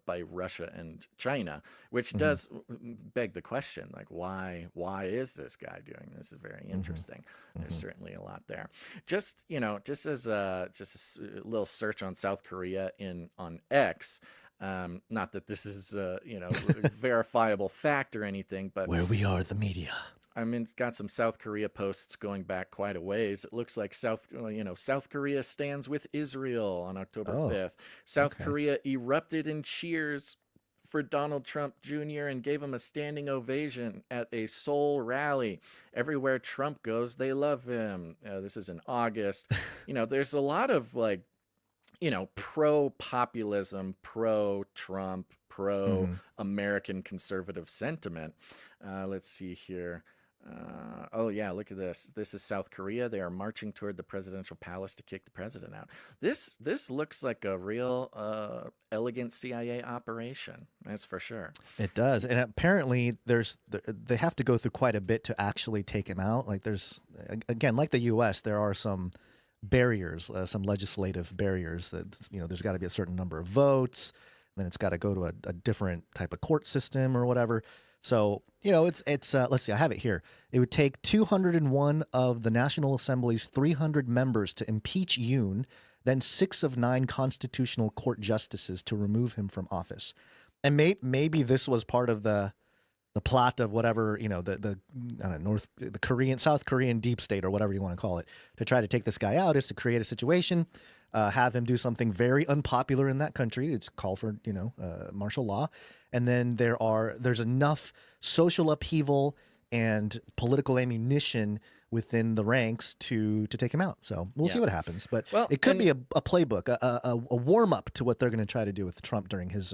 by Russia and China, which does beg the question, like why is this guy doing this? Is very interesting. There's certainly a lot there. Just as a little search on South Korea on X. Not that this is a verifiable fact or anything, but where we are, the media. I mean, it's got some South Korea posts going back quite a ways. It looks like South Korea stands with Israel on October 5th. South Korea erupted in cheers for Donald Trump Jr. and gave him a standing ovation at a Seoul rally. Everywhere Trump goes, they love him. This is in August. There's a lot of pro-populism, pro-Trump, pro-American conservative sentiment. Let's see here. Look at this. This is South Korea. They are marching toward the presidential palace to kick the president out. This looks like a real elegant CIA operation. That's for sure. It does. And apparently they have to go through quite a bit to actually take him out. Like there's, again, like the U.S., there are some barriers, some legislative barriers that, there's got to be a certain number of votes, then it's got to go to a different type of court system or whatever. So, it's let's see, I have it here. It would take 201 of the National Assembly's 300 members to impeach Yoon, then 6 of 9 constitutional court justices to remove him from office. And maybe this was part of the plot of whatever, South Korean deep state or whatever you want to call it, to try to take this guy out is to create a situation, have him do something very unpopular in that country. It's called for, martial law. And then there's enough social upheaval and political ammunition within the ranks to take him out. So we'll see what happens. But it could be a playbook, a warm up to what they're going to try to do with Trump during his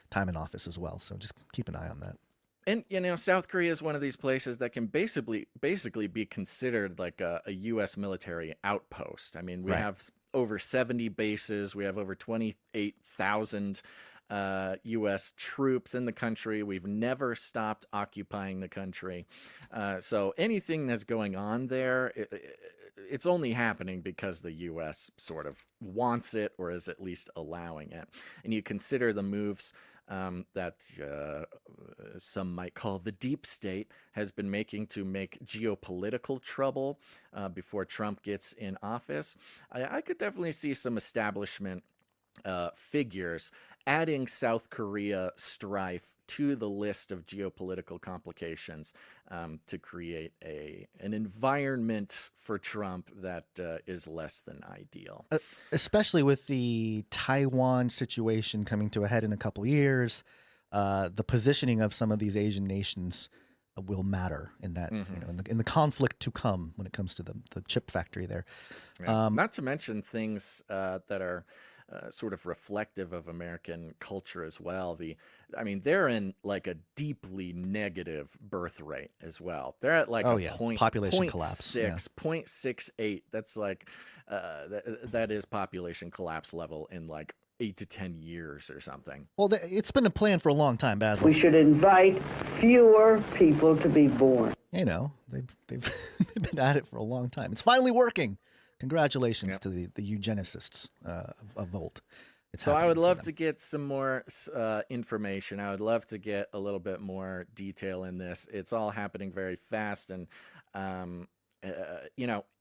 time in office as well. So just keep an eye on that. And, South Korea is one of these places that can basically be considered like a U.S. military outpost. I mean, we have over 70 bases. We have over 28,000 U.S. troops in the country. We've never stopped occupying the country. So anything that's going on there, it's only happening because the U.S. sort of wants it or is at least allowing it. And you consider the moves that some might call the deep state has been making to make geopolitical trouble before Trump gets in office. I could definitely see some establishment figures adding South Korea strife to the list of geopolitical complications to create an environment for Trump that is less than ideal. Especially with the Taiwan situation coming to a head in a couple years, the positioning of some of these Asian nations will matter in that, in the conflict to come when it comes to the chip factory there. Yeah. Not to mention things that are sort of reflective of American culture as well. They're in like a deeply negative birth rate as well. They're at like population collapse, 0.68. That's like that is population collapse level in like 8 to 10 years or something. Well, it's been a plan for a long time, Basil. We should invite fewer people to be born. They've been at it for a long time. It's finally working. Congratulations to the eugenicists of old. So I would love to get some more information. I would love to get a little bit more detail in this. It's all happening very fast. And,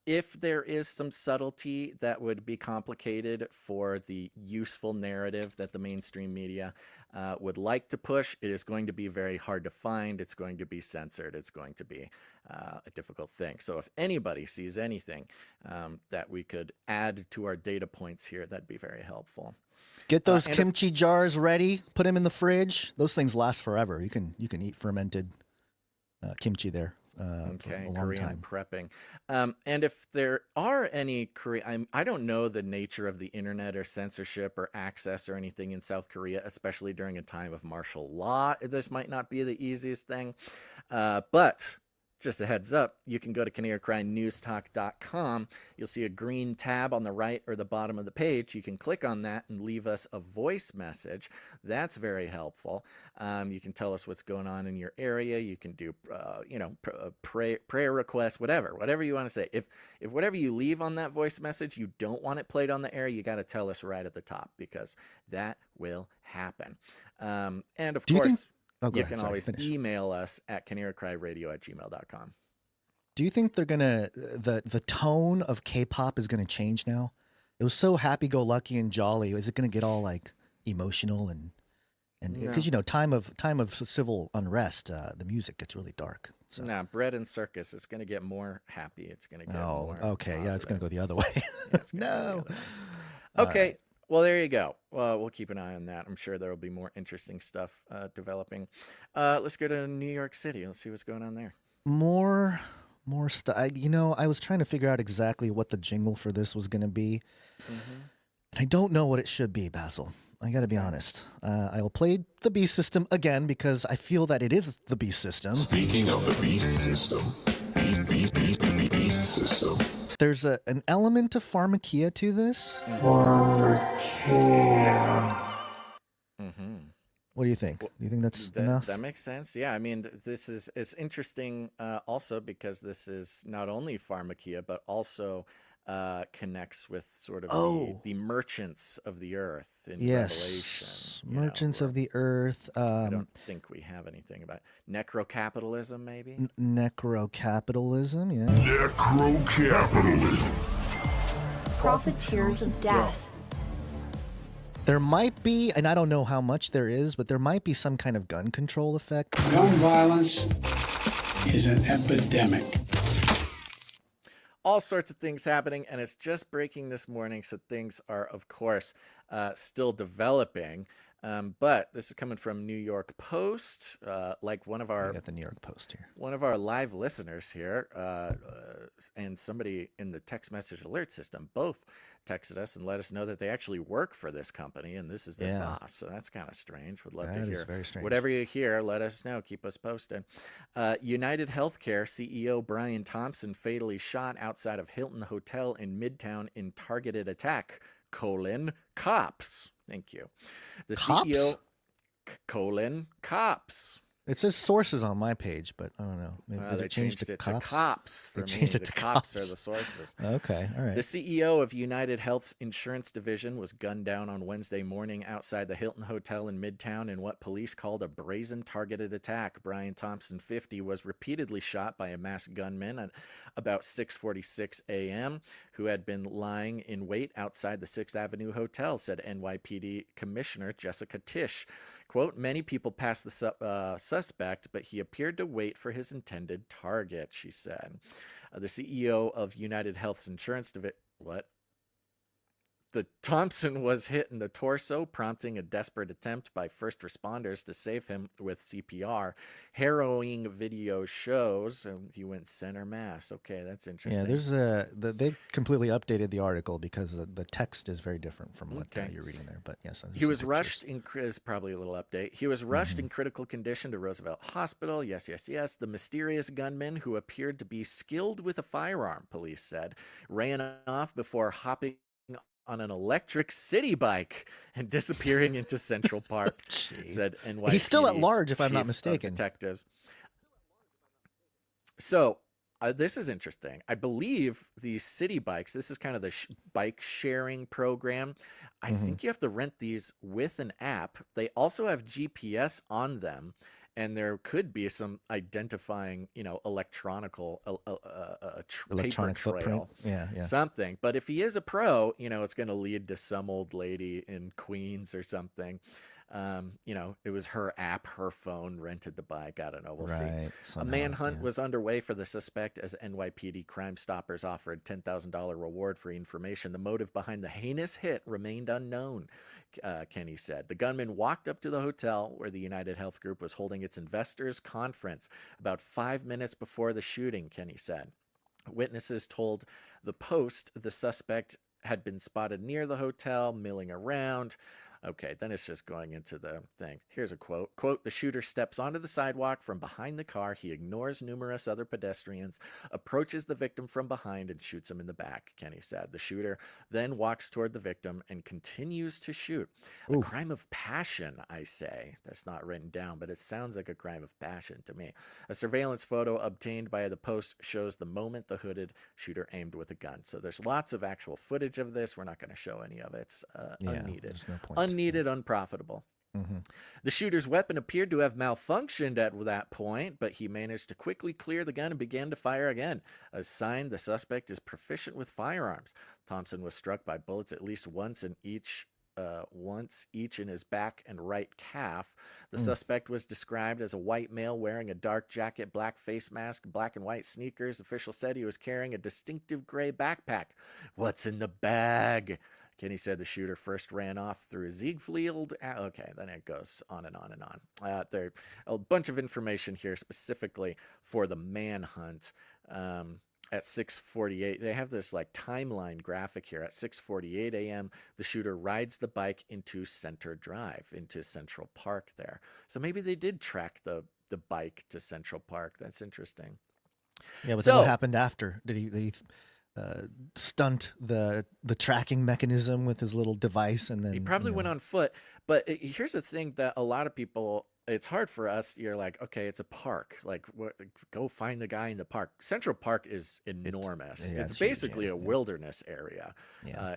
if there is some subtlety that would be complicated for the useful narrative that the mainstream media would like to push, it is going to be very hard to find. It's going to be censored. It's going to be a difficult thing. So if anybody sees anything that we could add to our data points here, that'd be very helpful. Get those kimchi jars ready. Put them in the fridge. Those things last forever. You can eat fermented kimchi there for a long Korean time. prepping. And if there are any Korean, I don't know the nature of the internet or censorship or access or anything in South Korea, especially during a time of martial law. This might not be the easiest thing, but just a heads up, you can go to canarycrynewstalk.com. You'll see a green tab on the right or the bottom of the page. You can click on that and leave us a voice message. That's very helpful. You can tell us what's going on in your area. You can do, prayer requests, whatever you want to say. If whatever you leave on that voice message, you don't want it played on the air, you got to tell us right at the top, because that will happen. And of course, you can always email us at canarycryradio@gmail.com. Do you think they're gonna the tone of K-pop is gonna change now? It was so happy-go-lucky and jolly. Is it gonna get all like emotional and because time of civil unrest, the music gets really dark. So. Nah, bread and circus. It's gonna get more happy. It's gonna get more okay, positive. Yeah, it's gonna go the other way. No. Okay. Well, there you go. We'll keep an eye on that. I'm sure there will be more interesting stuff developing. Let's go to New York City. Let's see what's going on there. More stuff. I was trying to figure out exactly what the jingle for this was going to be. And I don't know what it should be, Basil. I got to be honest. I'll play the beast system again because I feel that it is the beast system. Speaking of the beast system, beast system. There's an element of pharmakia to this. What do you think? Do you think that's enough? That makes sense. Yeah, I mean, it's interesting also because this is not only pharmakia, but also connects with sort of the merchants of the earth in Revelation. Merchants of the earth. I don't think we have anything about necrocapitalism, maybe? Necrocapitalism, yeah. Necrocapitalism. Profiteers of death. There might be, and I don't know how much there is, but there might be some kind of gun control effect. Gun violence is an epidemic. All sorts of things happening, and it's just breaking this morning, so things are, of course, still developing. But this is coming from New York Post, like one of our... I got the New York Post here. One of our live listeners here, and somebody in the text message alert system, both texted us and let us know that they actually work for this company, and this is their boss. So that's kind of strange. Would love to hear. That is very strange. Whatever you hear, let us know. Keep us posted. United Healthcare CEO Brian Thompson fatally shot outside of Hilton Hotel in Midtown in targeted attack, cops. Thank you. The Cops? CEO, cops. It says sources on my page, but I don't know. Maybe They changed it to cops for They me. changed it The to cops cops. are the sources. Okay, all right. The CEO of United Health's insurance division was gunned down on Wednesday morning outside the Hilton Hotel in Midtown in what police called a brazen targeted attack. Brian Thompson, 50, was repeatedly shot by a masked gunman at about 6:46 a.m., who had been lying in wait outside the 6th Avenue Hotel, said NYPD Commissioner Jessica Tisch. Quote, many people passed the suspect, but he appeared to wait for his intended target, she said. The CEO of United Health's insurance division... What? The Thompson was hit in the torso, prompting a desperate attempt by first responders to save him with CPR. Harrowing video shows he went center mass. Okay, that's interesting. Yeah, there's they completely updated the article because the text is very different from what you're reading there. But yes, he was rushed in. Is probably a little update. He was rushed in critical condition to Roosevelt Hospital. Yes. The mysterious gunman, who appeared to be skilled with a firearm, police said, ran off before hopping on an electric city bike and disappearing into Central Park, said NYPD. He's still at large, if I'm not chief of mistaken. Detectives. So this is interesting. I believe these city bikes, this is kind of the bike sharing program. I think you have to rent these with an app. They also have GPS on them. And there could be some identifying, electronic paper trail, something. But if he is a pro, it's going to lead to some old lady in Queens or something. It was her app, her phone, rented the bike. I don't know. We'll see. A somehow, manhunt was underway for the suspect as NYPD Crime Stoppers offered $10,000 reward for information. The motive behind the heinous hit remained unknown, Kenny said. The gunman walked up to the hotel where the United Health Group was holding its investors conference about 5 minutes before the shooting, Kenny said. Witnesses told the Post the suspect had been spotted near the hotel, milling around. Okay, then it's just going into the thing. Here's a quote. Quote, the shooter steps onto the sidewalk from behind the car. He ignores numerous other pedestrians, approaches the victim from behind, and shoots him in the back, Kenny said. The shooter then walks toward the victim and continues to shoot. A crime of passion, I say. That's not written down, but it sounds like a crime of passion to me. A surveillance photo obtained by the Post shows the moment the hooded shooter aimed with a gun. So there's lots of actual footage of this. We're not going to show any of it. It's unneeded. There's no point. Unneeded, unprofitable. The shooter's weapon appeared to have malfunctioned at that point, but he managed to quickly clear the gun and began to fire again. A sign the suspect is proficient with firearms. Thompson was struck by bullets at least once each in his back and right calf. The suspect was described as a white male wearing a dark jacket, black face mask, black and white sneakers. Officials said he was carrying a distinctive gray backpack. What's in the bag? Kenny said the shooter first ran off through Ziegfeld. Okay, then it goes on and on and on. There's a bunch of information here specifically for the manhunt. At 6:48, they have this like timeline graphic here. At 6:48 a.m., the shooter rides the bike into Center Drive, into Central Park there. So maybe they did track the bike to Central Park. That's interesting. Yeah, but then what happened after? Did he stunt the tracking mechanism with his little device, and then he probably went on foot? But here's the thing that a lot of people, it's hard for us. You're like, okay, it's a park. Like, go find the guy in the park. Central Park is enormous. It's basically a wilderness area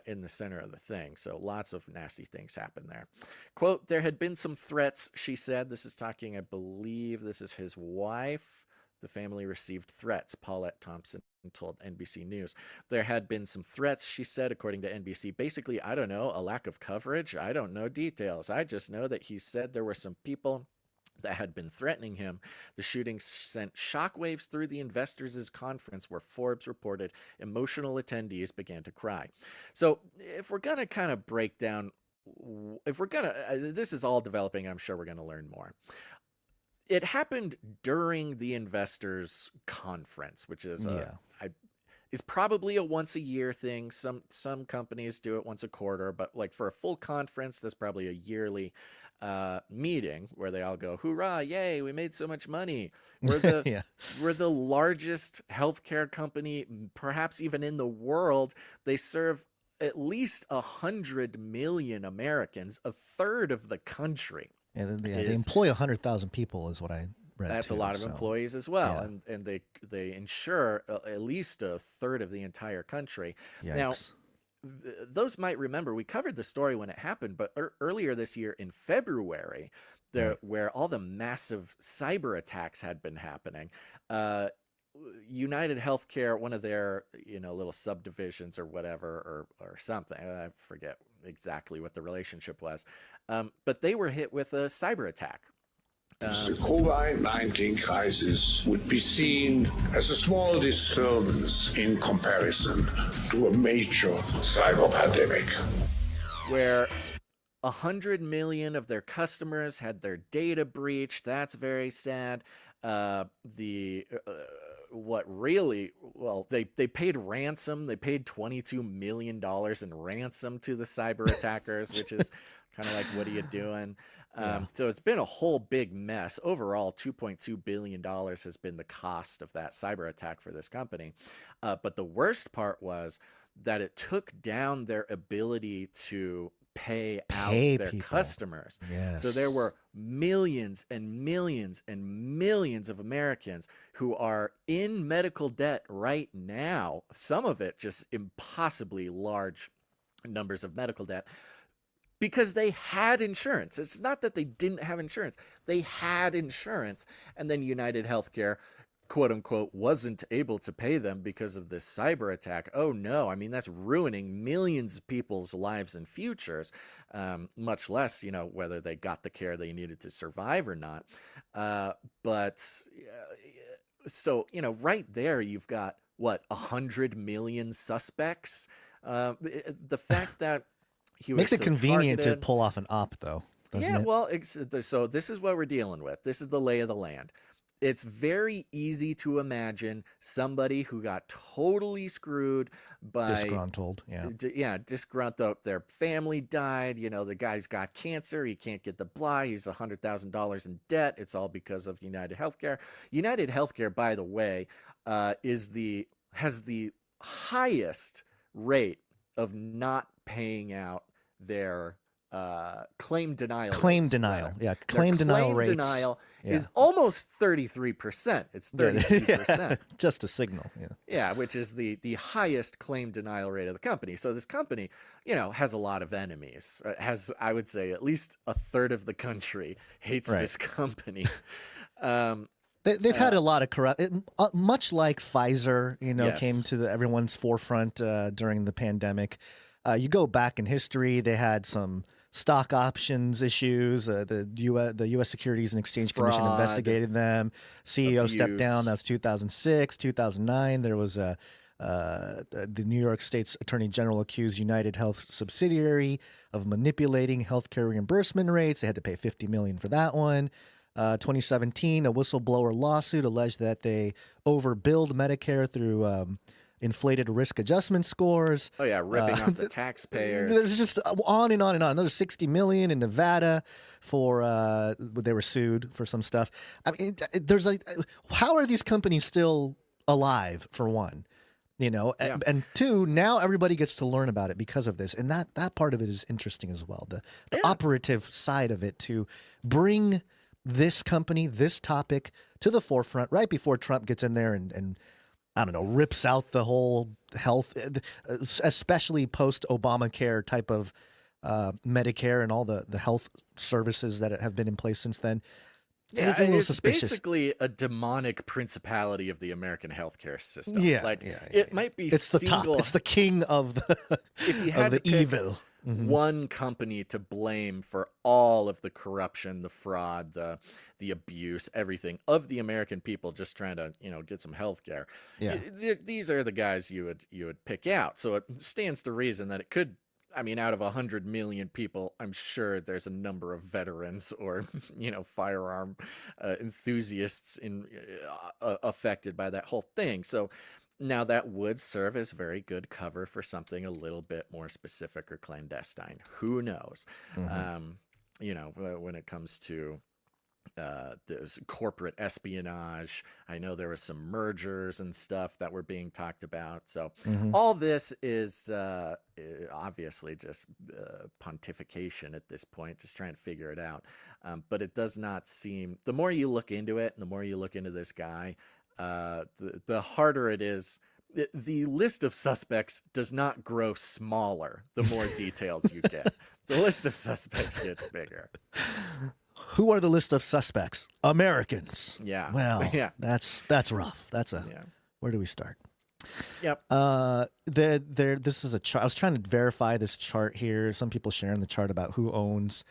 in the center of the thing. So lots of nasty things happen there. Quote, there had been some threats, she said. This is talking, I believe this is his wife. The family received threats, Paulette Thompson told NBC News. There had been some threats, she said, according to NBC. Basically, I don't know, a lack of coverage. I don't know details. I just know that he said there were some people that had been threatening him. The shooting sent shockwaves through the investors' conference where Forbes reported emotional attendees began to cry. So if we're going to kind of break down, this is all developing, I'm sure we're going to learn more. It happened during the investors' conference, which is it's probably a once a year thing. Some companies do it once a quarter, but like for a full conference, there's probably a yearly meeting where they all go, "Hoorah! Yay! We made so much money. We're the we're the largest healthcare company, perhaps even in the world. They serve at least 100 million Americans, a third of the country." Yeah, they employ 100,000 people, is what I read. That's a lot of employees as well, and they insure at least a third of the entire country. Yikes. Now, those might remember we covered the story when it happened, but earlier this year in February, where all the massive cyber attacks had been happening. United Healthcare, one of their little subdivisions or whatever or something, I forget exactly what the relationship was, but they were hit with a cyber attack. The COVID-19 crisis would be seen as a small disturbance in comparison to a major cyber pandemic, where 100 million of their customers had their data breached. That's very sad. They paid ransom. They paid $22 million in ransom to the cyber attackers, which is kind of like, what are you doing? So it's been a whole big mess. Overall, $2.2 billion has been the cost of that cyber attack for this company. But the worst part was that it took down their ability to pay out their customers. Yes. So there were millions and millions and millions of Americans who are in medical debt right now. Some of it just impossibly large numbers of medical debt because they had insurance. It's not that they didn't have insurance. They had insurance. And then United Healthcare quote unquote, wasn't able to pay them because of this cyber attack. Oh no, I mean, that's ruining millions of people's lives and futures, much less, whether they got the care they needed to survive or not. So, right there, you've got, 100 million suspects? The fact that he was makes it so convenient targeted, to pull off an op, though, doesn't it? well, so this is what we're dealing with. This is the lay of the land. It's very easy to imagine somebody who got totally screwed by disgruntled. Disgruntled. Their family died. The guy's got cancer. He can't get the blah. He's $100,000 in debt. It's all because of United Healthcare. United Healthcare, by the way, has the highest rate of not paying out their claim denial. Claim rates, denial. rather. Yeah. Their Claim denial rates. Denial is almost 33%. It's 32%. Just a signal. Yeah. Yeah, which is the highest claim denial rate of the company. So this company, has a lot of enemies. Has, I would say, at least a third of the country hates this company. They've had a lot of corrupt, much like Pfizer, Yes. came to everyone's forefront during the pandemic. You go back in history, they had some stock options issues. The U.S. Securities and Exchange Commission Fraud, investigated them. CEO stepped abuse. down. That was 2006, 2009. There was the New York State's Attorney General accused United Health subsidiary of manipulating healthcare reimbursement rates. They had to pay $50 million for that one. 2017, a whistleblower lawsuit alleged that they overbilled Medicare through inflated risk adjustment scores. Oh yeah, ripping off the taxpayers. There's just on and on and on. Another $60 million in Nevada for they were sued for some stuff. I mean, there's how are these companies still alive? For one, and two, now everybody gets to learn about it because of this, and that part of it is interesting as well. The operative side of it, to bring this company, this topic to the forefront right before Trump gets in there and I don't know, rips out the whole health, especially post-Obamacare type of Medicare and all the health services that have been in place since then. Yeah, it's a little it's suspicious. basically a demonic principality of the American healthcare system. It might be It's the top. It's the king of the if you had of the to pick evil. one company to blame for all of the corruption, the fraud, the abuse, everything of the American people just trying to get some health care. Yeah. These are the guys you would pick out. So it stands to reason that it could. I mean, out of 100 million people, I'm sure there's a number of veterans or firearm enthusiasts affected by that whole thing. So now that would serve as very good cover for something a little bit more specific or clandestine. Who knows? When it comes to this corporate espionage, I know there was some mergers and stuff that were being talked about. So all this is obviously just pontification at this point, just trying to figure it out. But it does not seem, the more you look into it and the more you look into this guy, the harder it is. The list of suspects does not grow smaller the more details you get. The list of suspects gets bigger. Who are the list of suspects? Americans. Yeah. Well, yeah. That's rough. Where do we start? Yep. This is a chart. I was trying to verify this chart here. Some people sharing the chart about who owns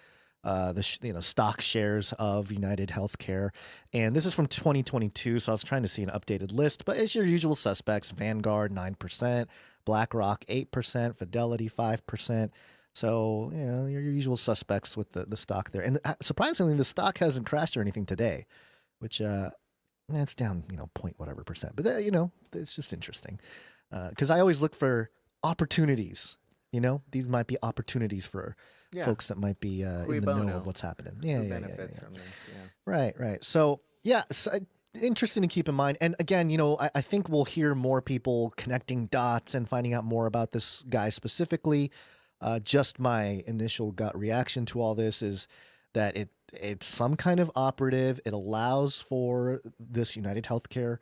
the stock shares of United Healthcare, and this is from 2022. So I was trying to see an updated list, but it's your usual suspects: Vanguard 9%, BlackRock 8%, Fidelity 5%. So your usual suspects with the stock there. And surprisingly, the stock hasn't crashed or anything today, which it's down point whatever percent. But it's just interesting because I always look for opportunities. These might be opportunities for folks that might be in the know of what's happening. Who benefits from this? Right. So interesting to keep in mind. And again, I think we'll hear more people connecting dots and finding out more about this guy specifically. Just my initial gut reaction to all this is that it's some kind of operative. It allows for this United Healthcare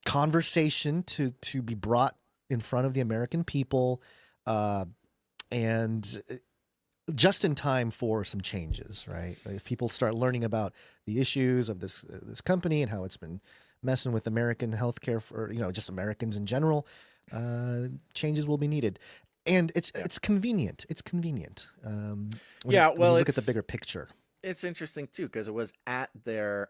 conversation to be brought in front of the American people, and just in time for some changes, right? If people start learning about the issues of this company and how it's been messing with American healthcare for, just Americans in general, changes will be needed. And it's convenient. It's convenient. When you look at the bigger picture. It's interesting too, because it was at their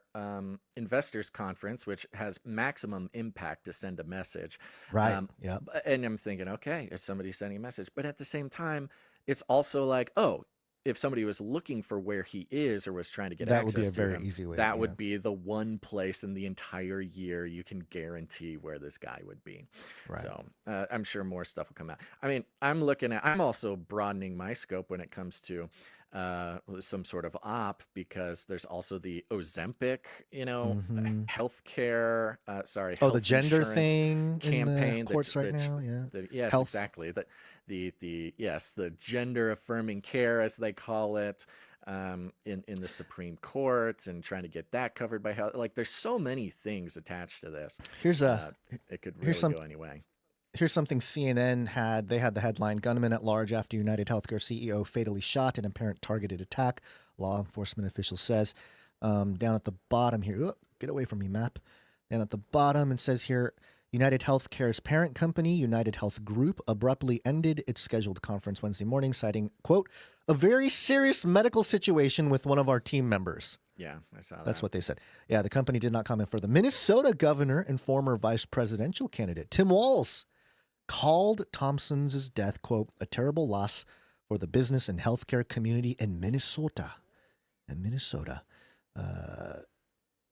investors conference, which has maximum impact to send a message. Right. Yeah. And I'm thinking, okay, if somebody's sending a message, but at the same time, it's also like, oh, if somebody was looking for where he is or was trying to get access to him, that would be a very easy way. That would be the one place in the entire year you can guarantee where this guy would be. Right. So I'm sure more stuff will come out. I mean, I'm also broadening my scope when it comes to some sort of op, because there's also the Ozempic, healthcare, health the gender insurance thing campaign in the courts right now. Yeah. Yes, Health. exactly. The gender affirming care, as they call it, in the Supreme Court, and trying to get that covered by health. Like, there's so many things attached to this. It could really go any way. Here's something CNN had. They had the headline, "Gunman at Large After United Healthcare CEO Fatally Shot in Apparent Targeted Attack," law enforcement official says. Down at the bottom here, get away from me, map. Down at the bottom, it says here, United Healthcare's parent company, United Health Group, abruptly ended its scheduled conference Wednesday morning, citing, quote, "a very serious medical situation with one of our team members." Yeah, I saw that. That's what they said. Yeah, the company did not comment further. Minnesota governor and former vice presidential candidate Tim Walz called Thompson's death, quote, "a terrible loss for the business and healthcare community in Minnesota."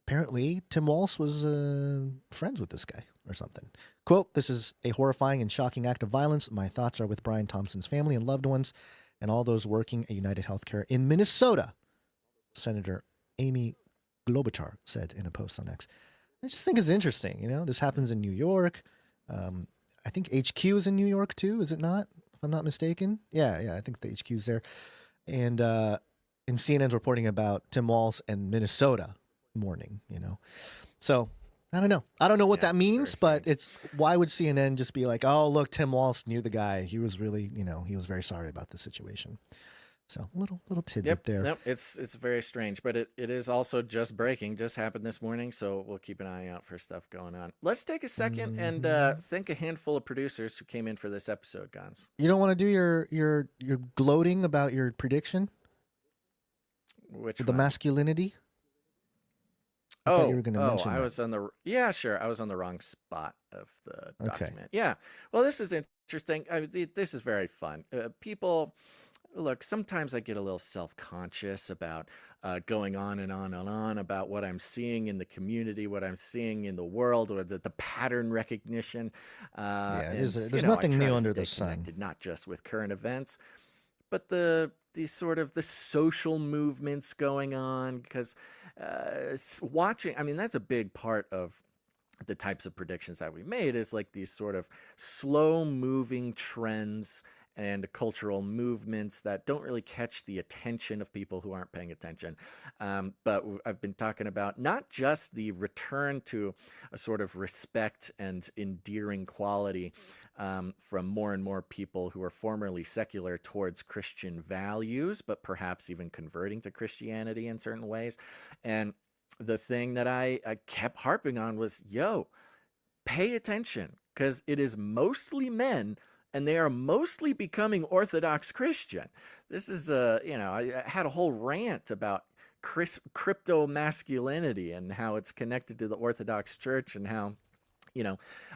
Apparently, Tim Walz was friends with this guy or something. Quote, "This is a horrifying and shocking act of violence. My thoughts are with Brian Thompson's family and loved ones and all those working at United Healthcare in Minnesota," Senator Amy Klobuchar said in a post on X. I just think it's interesting. This happens in New York. I think HQ is in New York too, is it not? If I'm not mistaken. Yeah, I think the HQ is there. And CNN's reporting about Tim Walz and Minnesota morning, So I don't know. I don't know what that means, but why would CNN just be like, "Oh, look, Tim Walz knew the guy. He was really, he was very sorry about the situation." So little tidbit there. Nope, it's very strange, but it is also just breaking, just happened this morning, so we'll keep an eye out for stuff going on. Let's take a second and thank a handful of producers who came in for this episode, Gons. You don't want to do your gloating about your prediction? Which the masculinity? I thought you were going to mention that. I was on the wrong spot of the document. Yeah. Well, this is interesting. This is very fun. People, look, sometimes I get a little self-conscious about going on and on and on about what I'm seeing in the community, what I'm seeing in the world, or the pattern recognition. There's nothing new under the sun. Not just with current events, but the sort of the social movements going on, because watching, that's a big part of the types of predictions that we made, is like these sort of slow moving trends and cultural movements that don't really catch the attention of people who aren't paying attention. But I've been talking about not just the return to a sort of respect and endearing quality from more and more people who are formerly secular towards Christian values, but perhaps even converting to Christianity in certain ways. And the thing that I kept harping on was, pay attention, because it is mostly men, and they are mostly becoming Orthodox Christian. This is, I had a whole rant about crypto masculinity and how it's connected to the Orthodox Church, and how,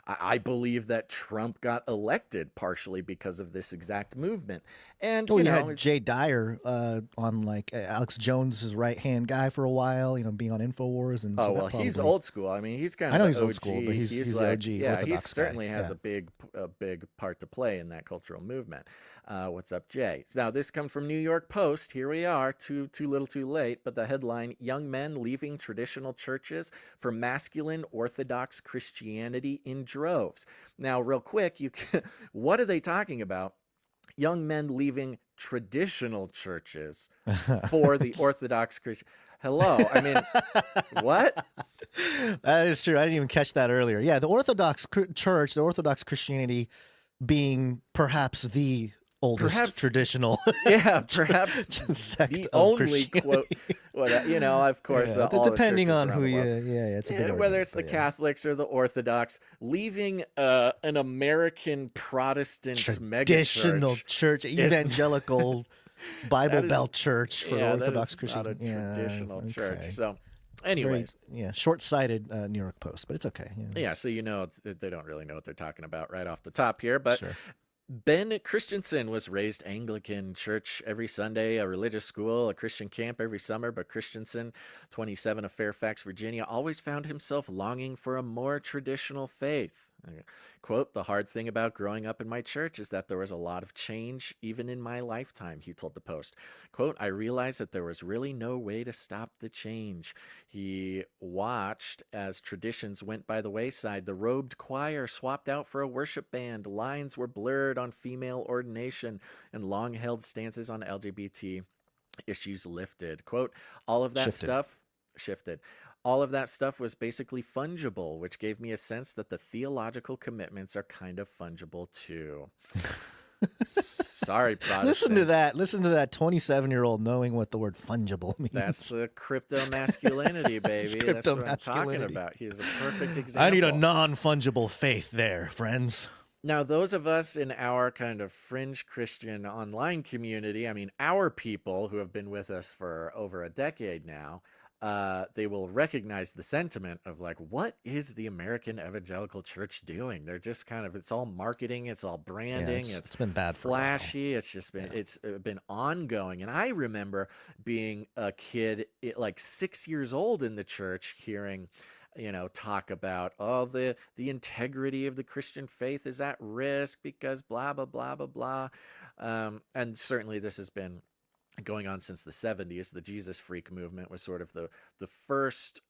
I believe that Trump got elected partially because of this exact movement. And you had Jay Dyer on like Alex Jones's right-hand guy for a while, being on InfoWars. And he's old school. He's kind of, I know he's OG. Old school, but he's like, OG. Yeah, he Orthodox certainly guy. has a big part to play in that cultural movement. What's up, Jay? Now, this comes from New York Post. Here we are, too little too late. But the headline, "Young Men Leaving Traditional Churches for Masculine Orthodox Christianity in Droves." Now, real quick, what are they talking about? Young men leaving traditional churches for the Orthodox Christian. Hello. What? That is true. I didn't even catch that earlier. Yeah, the Orthodox Church, the Orthodox Christianity being perhaps the oldest traditional perhaps sect the of only Christianity. quote of course all depending the on churches who around you the world. it's a big Whether argument, it's the but Catholics or the Orthodox, leaving an American Protestant traditional megachurch church, is- evangelical Bible that is- Belt church for that Orthodox is Christian. not a traditional church. Okay. So Very, anyways, short-sighted New York Post, but it's okay. so you know they don't really know what they're talking about right off the top here, but Sure. Ben Christensen was raised Anglican church every Sunday, a religious school, a Christian camp every summer, but Christensen, 27 of Fairfax, Virginia, always found himself longing for a more traditional faith. Quote, "The hard thing about growing up in my church is that there was a lot of change even in my lifetime," he told the Post. Quote, "I realized that there was really no way to stop the change." He watched as traditions went by the wayside. The robed choir swapped out for a worship band. Lines were blurred on female ordination, and long-held stances on LGBT issues lifted. Quote, "All of that stuff shifted. All of that stuff was basically fungible, which gave me a sense that the theological commitments are kind of fungible too." Sorry, Protestants. Listen to that 27-year-old knowing what the word fungible means. That's the crypto masculinity, baby. That's what I'm talking about. He is a perfect example. I need a non-fungible faith there, friends. Now, those of us in our kind of fringe Christian online community, I mean, our people who have been with us for over a decade now, they will recognize the sentiment of like, what is the American evangelical church doing? They're just kind of, it's all marketing, it's all branding, it's been bad, flashy. It's just been, it's been ongoing. And I remember being a kid, like 6 years old in the church, hearing, talk about, the integrity of the Christian faith is at risk because blah, blah, blah, blah, blah. And certainly this has been going on since the 70s. The Jesus Freak movement was sort of the first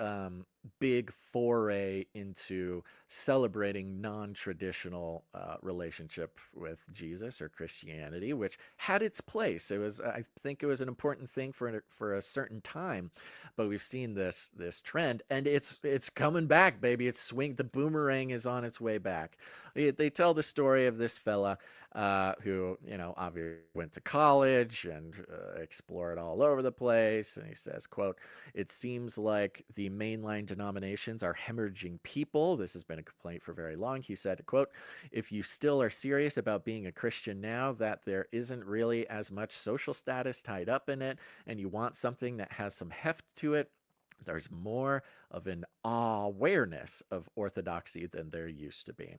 big foray into celebrating non-traditional relationship with Jesus or Christianity, which had its place. I think it was an important thing for a certain time, but we've seen this trend, and it's coming back, baby. The boomerang is on its way back. They tell the story of this fella who, obviously went to college and explored all over the place. And he says, quote, "It seems like the mainline denominations are hemorrhaging people. This has been a complaint for very long." He said, quote, "If you still are serious about being a Christian now, that there isn't really as much social status tied up in it, and you want something that has some heft to it, there's more of an awareness of orthodoxy than there used to be."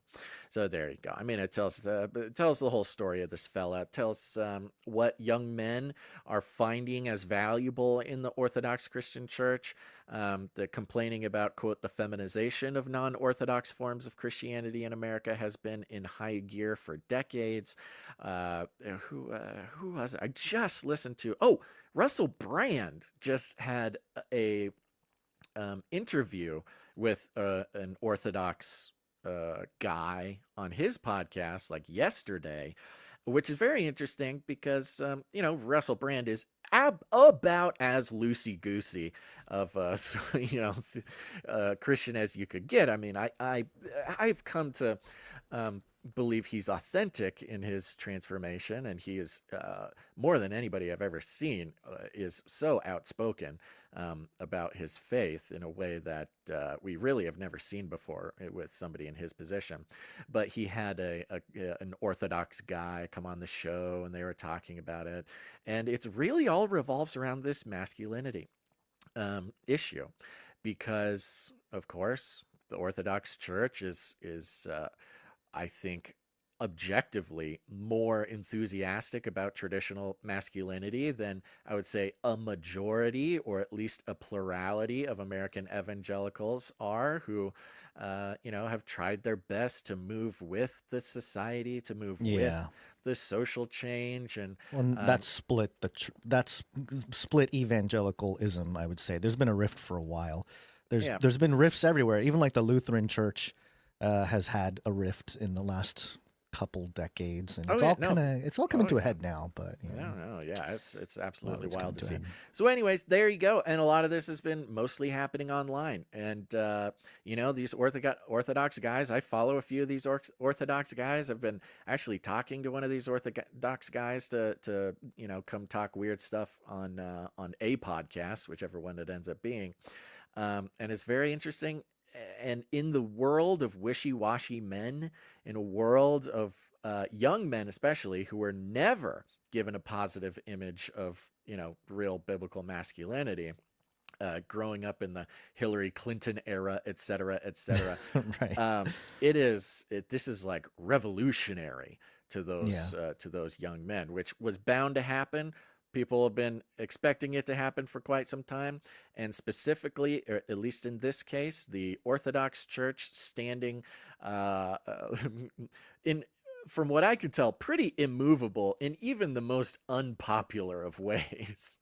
So there you go. I mean, it tells the whole story of this fella. It tells what young men are finding as valuable in the Orthodox Christian church. The complaining about, quote, "the feminization of non-Orthodox forms of Christianity in America has been in high gear for decades." Who was it? I just listened to? Oh, Russell Brand just had a interview with an Orthodox guy on his podcast like yesterday, which is very interesting because Russell Brand is about as loosey-goosey of Christian as you could get. I mean, I've come to believe he's authentic in his transformation, and he is more than anybody I've ever seen is so outspoken about his faith in a way that we really have never seen before with somebody in his position. But he had an Orthodox guy come on the show, and they were talking about it, and it's really all revolves around this masculinity issue, because of course the Orthodox Church is I think objectively more enthusiastic about traditional masculinity than I would say a majority, or at least a plurality of American evangelicals are, who have tried their best to move with the society, to move with the social change, and that's split evangelicalism. I would say there's been a rift for a while. There's been rifts everywhere, even like the Lutheran Church has had a rift in the last couple decades, and Oh, it's yeah, all no. kind of coming Oh, to a yeah. head now. But No, yeah, it's absolutely it's wild to see. coming to an So, anyways, there you go. And a lot of this has been mostly happening online. And these Orthodox guys, I follow a few of these Orthodox guys. I've been actually talking to one of these Orthodox guys to come talk weird stuff on a podcast, whichever one it ends up being. And it's very interesting. And in the world of wishy-washy men, in a world of young men especially, who were never given a positive image of real biblical masculinity, growing up in the Hillary Clinton era, et cetera, right. This is like revolutionary to those young men, which was bound to happen. People have been expecting it to happen for quite some time, and specifically, or at least in this case, the Orthodox Church standing from what I could tell, pretty immovable in even the most unpopular of ways,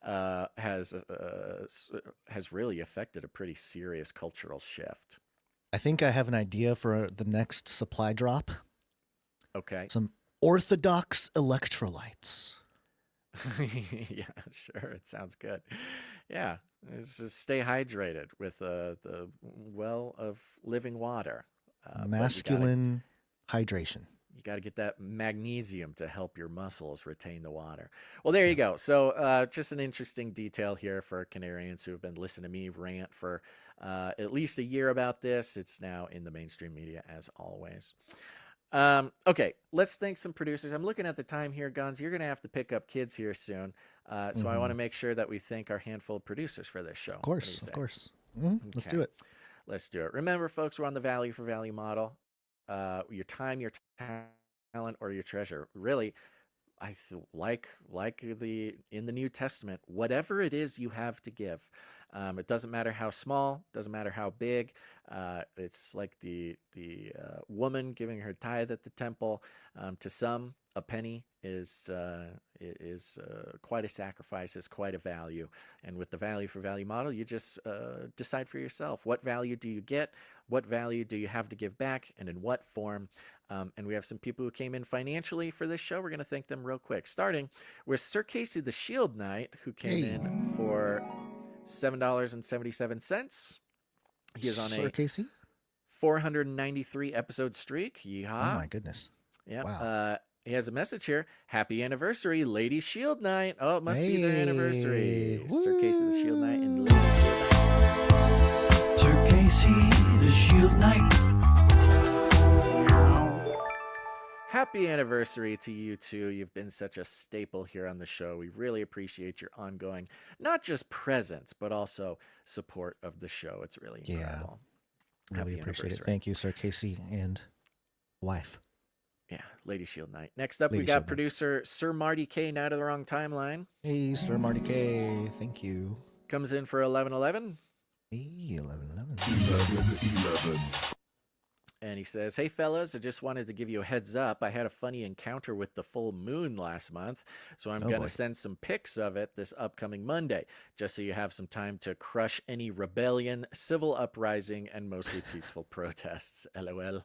has really affected a pretty serious cultural shift. I think I have an idea for the next supply drop. Okay. Some Orthodox electrolytes. Yeah, sure. It sounds good. Yeah, just stay hydrated with the well of living water. Masculine hydration. You got to get that magnesium to help your muscles retain the water. Well, there you go. So just an interesting detail here for Canarians who have been listening to me rant for at least a year about this. It's now in the mainstream media as always. Okay, let's thank some producers. I'm looking at the time here, Guns. You're going to have to pick up kids here soon. So I want to make sure that we thank our handful of producers for this show. Of course. Let's do it. Let's do it. Remember, folks, we're on the value for value model. Your time, your talent, or your treasure. Really, like in the New Testament, whatever it is you have to give. It doesn't matter how small, doesn't matter how big. It's like the woman giving her tithe at the temple. To some, a penny is quite a sacrifice, is quite a value. And with the value for value model, you just decide for yourself. What value do you get? What value do you have to give back? And in what form? And we have some people who came in financially for this show. We're going to thank them real quick. Starting with Sir Casey the Shield Knight, who came in for $7.77. He is on Sir Casey? 493 episode streak. Yeehaw. Oh my goodness. Yeah. Wow. He has a message here. Happy anniversary, Lady Shield Knight. Oh, it must be their anniversary. Woo. Sir Casey the Shield Knight and Lady Shield Knight. Sir Casey the Shield Knight. Happy anniversary to you two. You've been such a staple here on the show. We really appreciate your ongoing, not just presence, but also support of the show. It's really incredible. Really appreciate it. Thank you, Sir Casey and wife. Yeah, Lady Shield Knight. Next up, Lady we got Shield producer Sir Marty K, Night of the Wrong Timeline. Hey, Sir Marty K. Thank you. Comes in for 1111. Hey, 1111. 1111. And he says, hey, fellas, I just wanted to give you a heads up. I had a funny encounter with the full moon last month, so I'm going to send some pics of it this upcoming Monday, just so you have some time to crush any rebellion, civil uprising, and mostly peaceful protests. LOL.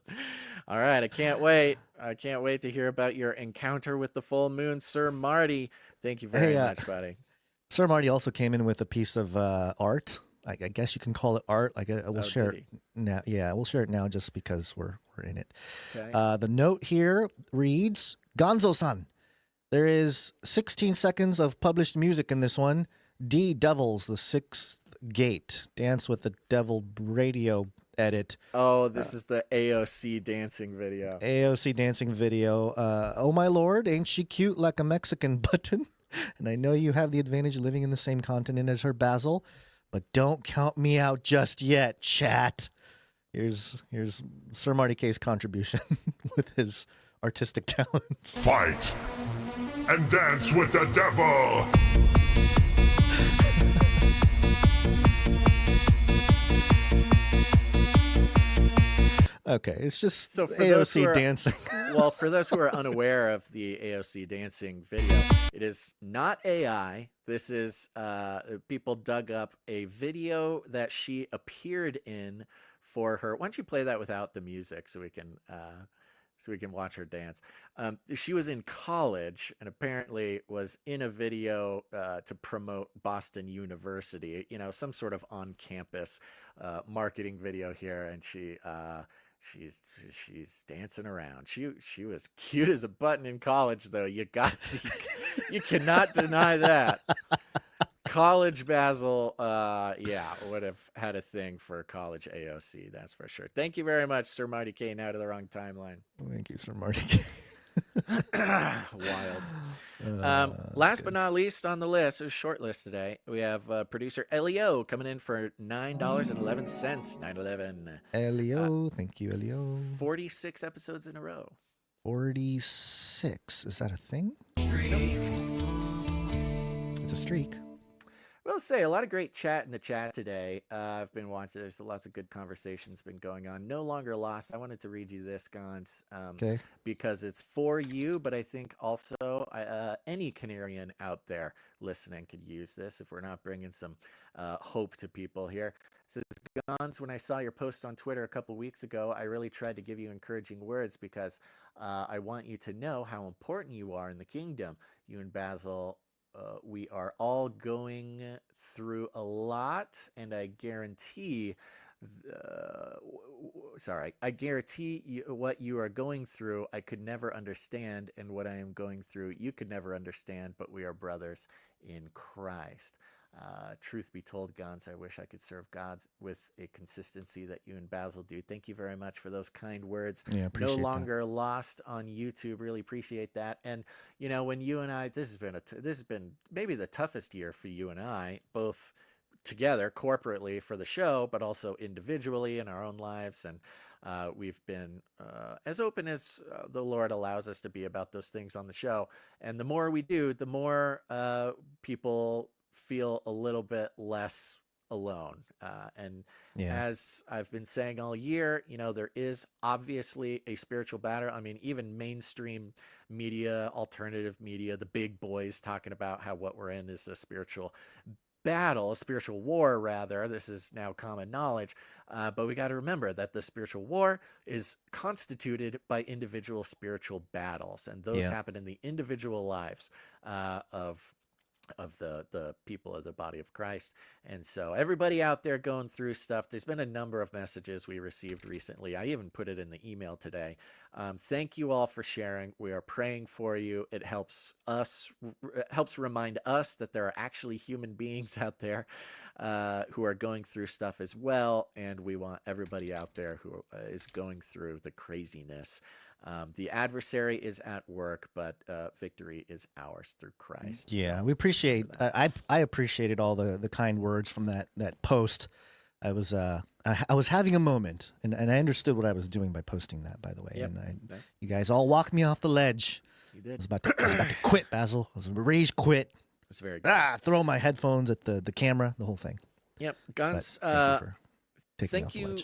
All right, I can't wait. I can't wait to hear about your encounter with the full moon, Sir Marty. Thank you very much, buddy. Sir Marty also came in with a piece of art. I guess you can call it art. We'll share it now. Yeah, we'll share it now just because we're in it. Okay. The note here reads, Gonzo-san, there is 16 seconds of published music in this one. D Devils, the Sixth Gate, Dance with the Devil radio edit. Oh, this is the AOC dancing video. AOC dancing video. Oh my lord, ain't she cute like a Mexican button? And I know you have the advantage of living in the same continent as her, Basil. But don't count me out just yet, chat. Here's Sir Marty K's contribution with his artistic talents. Fight and dance with the devil. Okay, it's just so for AOC dancing. Well, for those who are unaware of the AOC dancing video, it is not AI. This is people dug up a video that she appeared in for her. Why don't you play that without the music so we can so we can watch her dance. She was in college and apparently was in a video to promote Boston University, some sort of on-campus marketing video here, and she's dancing around. She was cute as a button in college, though. You cannot deny that. College Basil, would have had a thing for college AOC, that's for sure. Thank you very much, Sir Marty K. Now to the wrong timeline. Thank you, Sir Marty K. Wild. Last but not least on the list, it was a short list today. We have producer Elio coming in for $9.11. $9.11. Elio, thank you, Elio. 46 episodes in a row. 46. Is that a thing? It's a streak. Well, say a lot of great chat in the chat today. I've been watching. There's lots of good conversations been going on. No longer lost. I wanted to read you this, Gons, because it's for you, but I think also any Canarian out there listening could use this if we're not bringing some hope to people here. It says, Gons, when I saw your post on Twitter a couple weeks ago, I really tried to give you encouraging words because I want you to know how important you are in the kingdom. You and Basil, we are all going through a lot, and I guarantee what you are going through I could never understand, and what I am going through you could never understand, but we are brothers in Christ. Truth be told, Gons, I wish I could serve God with a consistency that you and Basil do. Thank you very much for those kind words. Yeah, appreciate No longer lost on YouTube. Really appreciate that. And when you and I, this has been maybe the toughest year for you and I, both together corporately for the show, but also individually in our own lives. And we've been as open as the Lord allows us to be about those things on the show. And the more we do, the more people feel a little bit less alone. As I've been saying all year, there is obviously a spiritual battle. I mean, even mainstream media, alternative media, the big boys talking about how what we're in is a spiritual battle, a spiritual war, rather. This is now common knowledge. But we got to remember that the spiritual war is constituted by individual spiritual battles. And those happen in the individual lives of the people of the body of Christ. And so everybody out there going through stuff, there's been a number of messages we received recently. I even put it in the email today. Thank you all for sharing. We are praying for you. It helps remind us that there are actually human beings out there who are going through stuff as well. And we want everybody out there who is going through the craziness. The adversary is at work, but victory is ours through Christ. Yeah, so we appreciate. I appreciated all the kind words from that post. I was having a moment, and I understood what I was doing by posting that. By the way, you guys all walked me off the ledge. You did. I was about to quit, Basil. I was rage quit. It's very good. Throw my headphones at the camera, the whole thing. Yep, Guns. Thank you.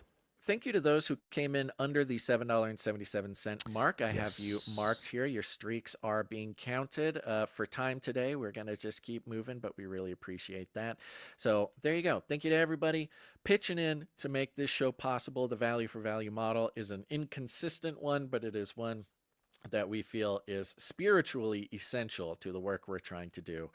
Thank you to those who came in under the $7.77 mark. I have you marked here. Your streaks are being counted. For time today, we're going to just keep moving, but we really appreciate that. So there you go. Thank you to everybody pitching in to make this show possible. The value for value model is an inconsistent one, but it is one that we feel is spiritually essential to the work we're trying to do,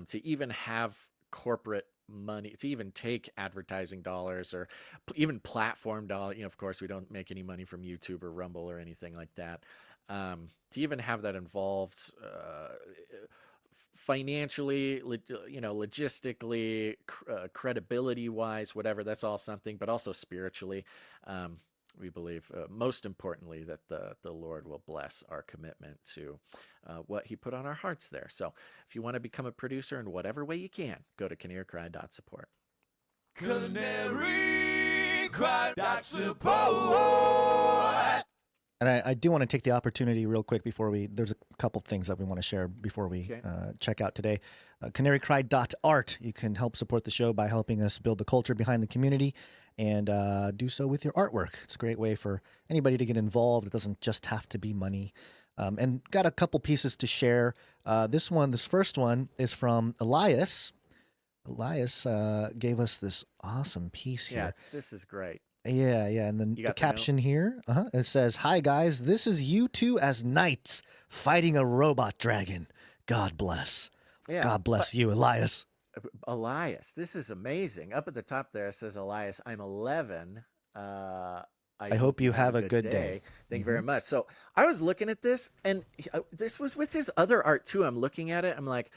to even have corporate money, to even take advertising dollars or even platform dollars. Of course, we don't make any money from YouTube or Rumble or anything like that. To even have that involved financially, logistically, credibility-wise, whatever, that's all something, but also spiritually. We believe, most importantly, that the Lord will bless our commitment to what he put on our hearts there. So if you want to become a producer in whatever way you can, go to canarycry.support. Canarycry.support. And I do want to take the opportunity real quick before there's a couple things that we want to share before we check out today. Canarycry.art. You can help support the show by helping us build the culture behind the community and do so with your artwork. It's a great way for anybody to get involved. It doesn't just have to be money. And got a couple pieces to share. This first one is from Elias. Elias gave us this awesome piece here. Yeah, this is great. Yeah, and then You the got the caption here, it says, "Hi guys, this is you two as knights fighting a robot dragon. God bless. Yeah, God bless you, Elias." Elias, this is amazing. Up at the top there it says, Elias, I'm 11. I hope you have a good day. Thank you very much. So I was looking at this, and this was with his other art too. I'm looking at it. I'm like,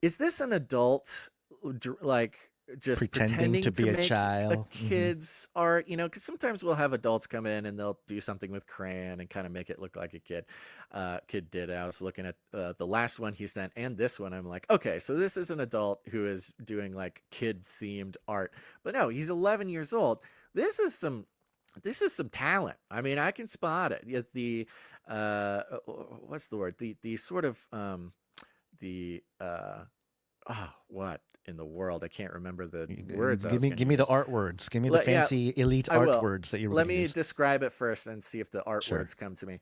is this an adult, like, just pretending to be a make child, a kid's art? You know, because sometimes we'll have adults come in and they'll do something with crayon and kind of make it look like a kid. Kid did. I was looking at the last one he sent and this one. I'm like, okay, so this is an adult who is doing like kid themed art, but no, he's 11 years old. This is some talent. I mean, I can spot it. The what's the word? The sort of what in the world? I can't remember the words. Give me the art words. Give me the fancy elite art words that you were. Let me describe it first and see if the art words come to me.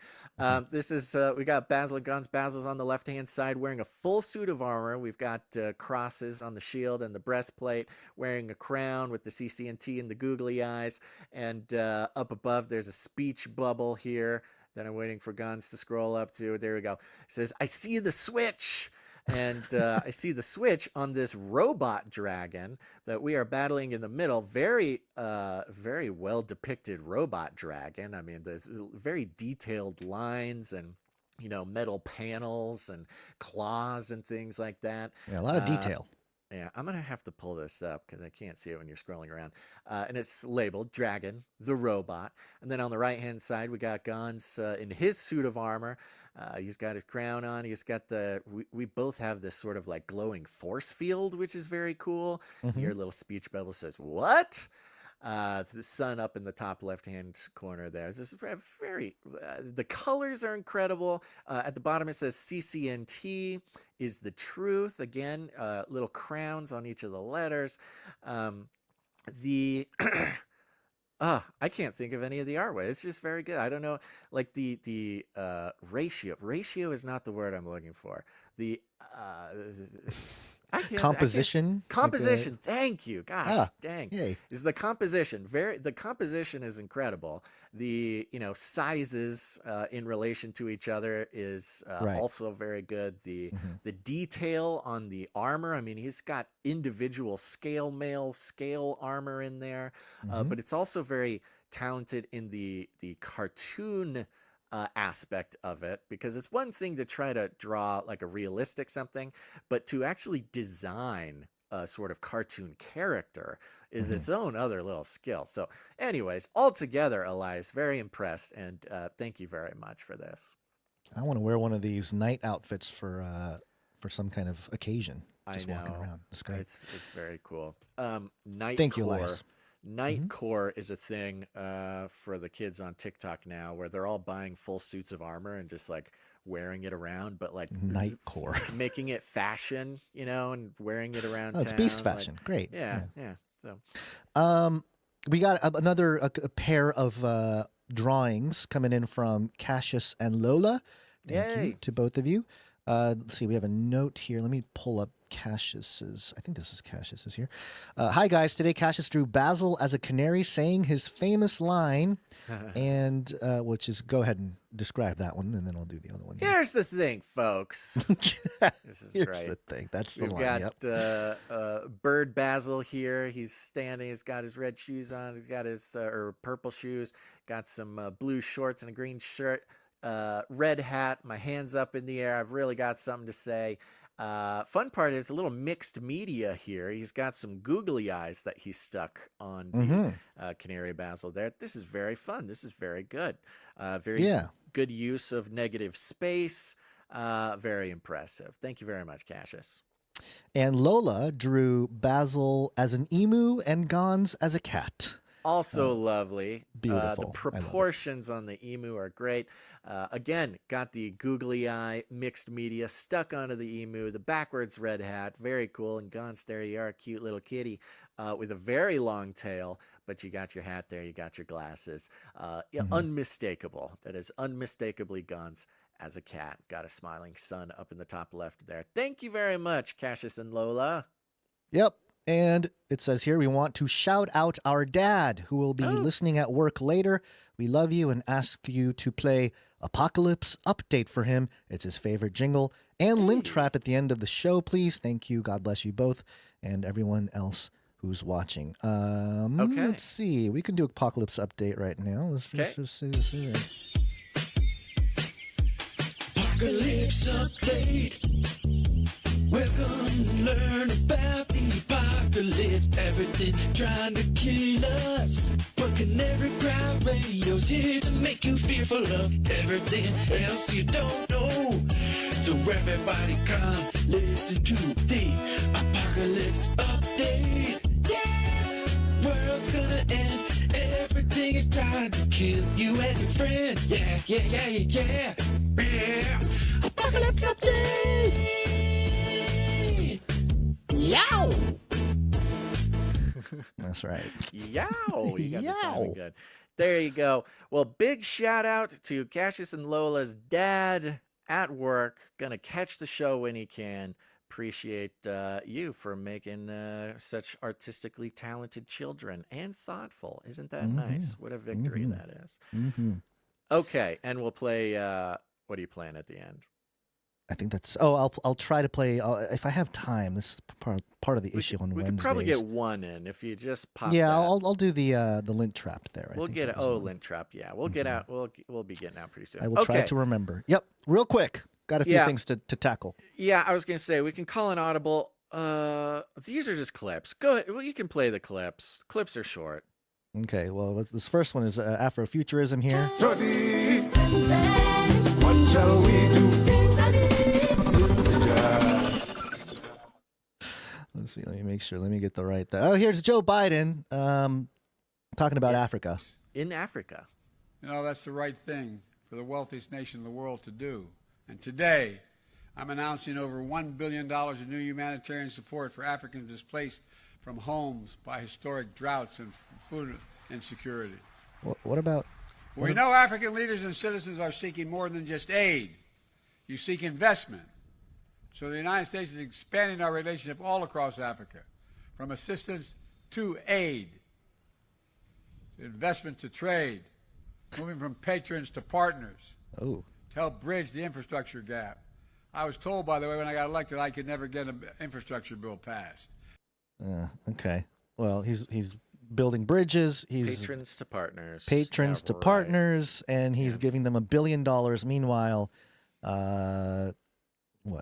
This is we got Basil and Guns. Basil's on the left hand side wearing a full suit of armor. We've got crosses on the shield and the breastplate, wearing a crown with the CCNT and the googly eyes. And up above there's a speech bubble here that I'm waiting for Guns to scroll up to. There we go. It says, "I see the switch." And I see the switch on this robot dragon that we are battling in the middle. Very, very well depicted robot dragon. I mean, there's very detailed lines and, you know, metal panels and claws and things like that. Yeah, a lot of detail. Yeah, I'm going to have to pull this up because I can't see it when you're scrolling around. And it's labeled Dragon, the Robot. And then on the right-hand side, we got Gons in his suit of armor. He's got his crown on. He's got we both have this sort of like glowing force field, which is very cool. Your little speech bubble says, "What?" The sun up in the top left-hand corner there. This is very, the colors are incredible. At the bottom it says CCNT is the truth. Again, little crowns on each of the letters. I can't think of any of the artwork. It's just very good. I don't know, like the ratio. Ratio is not the word I'm looking for. The composition. Composition. Thank you. Gosh, dang. Yay. Is the composition the composition is incredible. The sizes in relation to each other is also very good. The detail on the armor. I mean, he's got individual scale armor in there, but it's also very talented in the cartoon aspect of it, because it's one thing to try to draw like a realistic something, but to actually design a sort of cartoon character is its own other little skill. So anyways, altogether, Elias, very impressed, and thank you very much for this. I want to wear one of these night outfits for some kind of occasion. Just walking around. It's great. It's very cool. Night Thank core. you, Elias. Nightcore is a thing for the kids on TikTok now, where they're all buying full suits of armor and just like wearing it around, but like Nightcore, making it fashion, you know, and wearing it around. It's beast fashion. Like, great. Yeah. So, we got another pair of drawings coming in from Cassius and Lola. Thank you to both of you. Let's see, we have a note here. Let me pull up Cassius's. I think this is Cassius's here. Hi, guys. Today, Cassius drew Basil as a canary saying his famous line, and which is, go ahead and describe that one, and then I'll do the other one. Here's the thing, folks. This is Here's great. the thing. That's the We've line. got Bird Basil here. He's standing. He's got his red shoes on. He's got his or purple shoes. Got some blue shorts and a green shirt. Red hat. My hands up in the air. I've really got something to say. Fun part is a little mixed media here. He's got some googly eyes that he stuck on the Canary Basil there. This is very fun. This is very good. Very good use of negative space. Very impressive. Thank you very much, Cassius. And Lola drew Basil as an emu and Gons as a cat. Also lovely. Beautiful. The proportions on the emu are great. Again, got the googly eye mixed media stuck onto the emu, the backwards red hat. Very cool. And Gons, there you are, a cute little kitty with a very long tail. But you got your hat there. You got your glasses. Unmistakable. That is unmistakably Gons as a cat. Got a smiling sun up in the top left there. Thank you very much, Cassius and Lola. Yep. And it says here, we want to shout out our dad, who will be listening at work later. We love you and ask you to play Apocalypse Update for him. It's his favorite jingle. And Link Trap at the end of the show, please. Thank you. God bless you both and everyone else who's watching. Okay. Let's see. We can do Apocalypse Update right now. Let's just see this here. Apocalypse Update. We're gonna learn about the apocalypse. Everything trying to kill us. But Canary Cry Radio's here to make you fearful of everything else you don't know. So everybody come listen to the Apocalypse Update. Yeah! World's gonna end. Everything is trying to kill you and your friends. Yeah, yeah, yeah, yeah, yeah. Yeah. Apocalypse Update! Yow! That's right. Yow! You got the Yow. timing good. There you go. Well, big shout out to Cassius and Lola's dad at work. Gonna catch the show when he can. Appreciate you for making such artistically talented children and thoughtful. Isn't that nice? What a victory that is. Okay, and we'll play. What are you playing at the end? I think that's. Oh, I'll try to play if I have time. This is part of the issue on Wednesdays. We could probably get one in if you just pop. Yeah, that. I'll do the lint trap there. We'll get it. Oh, lint trap. Yeah, we'll get out. We'll be getting out pretty soon. I will try to remember. Yep, real quick. Got a few things to tackle. Yeah, I was gonna say we can call an audible. These are just clips. Go ahead. Well, you can play the clips. Clips are short. Okay. Well, this first one is Afrofuturism here. What shall we do? Let's see. Let me make sure. Let me get the right. Oh, here's Joe Biden talking about Africa. In Africa. You know, that's the right thing for the wealthiest nation in the world to do. And today, I'm announcing over $1 billion in new humanitarian support for Africans displaced from homes by historic droughts and food insecurity. What about? We know African leaders and citizens are seeking more than just aid. You seek investment. So the United States is expanding our relationship all across Africa, from assistance to aid, to investment to trade, moving from patrons to partners. Oh. To help bridge the infrastructure gap. I was told, by the way, when I got elected, I could never get an infrastructure bill passed. Okay. Well, he's building bridges. He's patrons to partners. Patrons to partners, and he's giving them $1 billion. Meanwhile,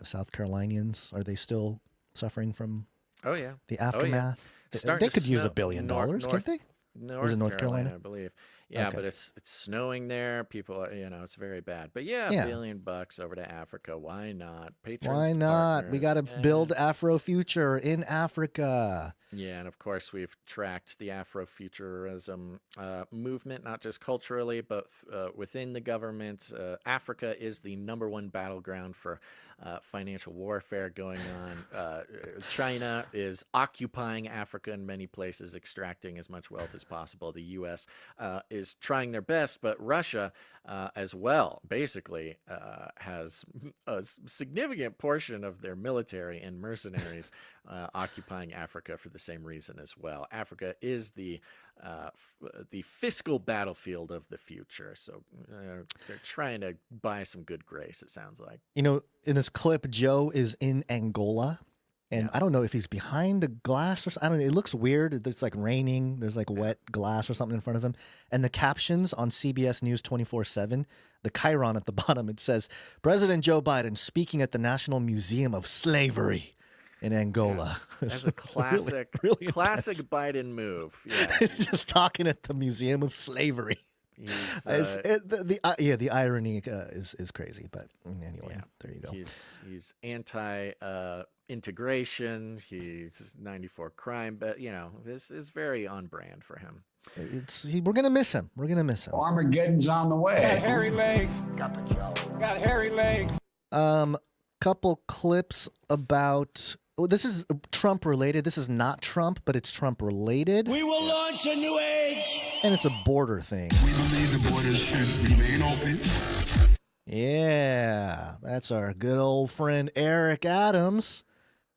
South Carolinians, are they still suffering from? Oh yeah. The aftermath. They could use $1 billion, can't they? North Carolina, I believe. Yeah, but it's snowing there. People, it's very bad. But $1 billion over to Africa. Why not? Patrons. Why not? We got to build Afrofuture in Africa. Yeah, and of course we've tracked the Afrofuturism movement, not just culturally, but within the government. Africa is the #1 battleground for financial warfare going on. China is occupying Africa in many places, extracting as much wealth as possible. The U.S. Is trying their best, but Russia as well basically has a significant portion of their military and mercenaries occupying Africa for the same reason as well. Africa is the fiscal battlefield of the future, so they're trying to buy some good grace, it sounds like. In this clip, Joe is in Angola. And I don't know if he's behind a glass or something. I don't know. It looks weird. It's like raining. There's like wet glass or something in front of him. And the captions on CBS News 24/7, the chyron at the bottom, it says, President Joe Biden speaking at the National Museum of Slavery in Angola. Yeah. That's a classic, really classic Biden move. Yeah. Just talking at the Museum of Slavery. The irony is crazy, but anyway, there you go. He's anti integration. He's 94 crime, but this is very on brand for him. We're gonna miss him. We're gonna miss him. Armageddon's on the way. Got hairy legs. Got hairy legs. Couple clips about. This is Trump related. This is not Trump, but it's Trump related. We will launch a new age. And it's a border thing. We believe the borders should remain open. Yeah, that's our good old friend Eric Adams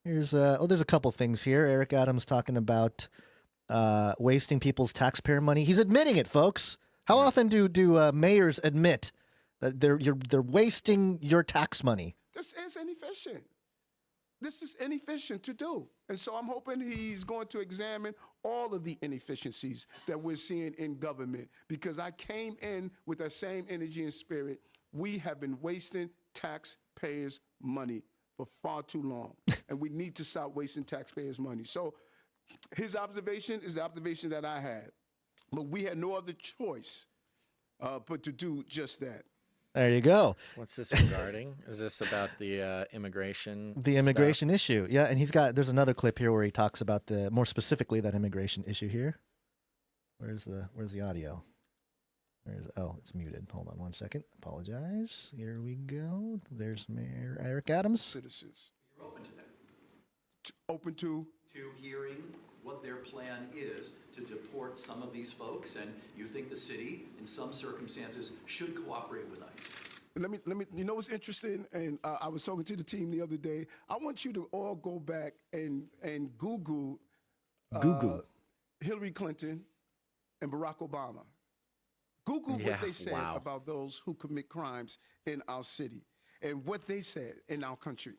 Here's there's a couple things here. Eric Adams talking about wasting people's taxpayer money. He's admitting it, folks. How often do mayors admit that they're wasting your tax money? This is inefficient. This is inefficient to do. And so I'm hoping he's going to examine all of the inefficiencies that we're seeing in government, because I came in with that same energy and spirit. We have been wasting taxpayers' money for far too long, and we need to stop wasting taxpayers' money. So his observation is the observation that I had, but we had no other choice but to do just that. There you go. What's this regarding? Is this about the immigration? The immigration issue, yeah. And there's another clip here where he talks about more specifically that immigration issue here. Where's the audio? It's muted. Hold on one second. Apologize. Here we go. There's Mayor Eric Adams. Citizens. You're open to that. Open to hearing what their plan is to deport some of these folks, and you think the city, in some circumstances, should cooperate with ICE. Let me. You know what's interesting? And I was talking to the team the other day. I want you to all go back and Google Hillary Clinton and Barack Obama. Google what they said about those who commit crimes in our city and what they said in our country.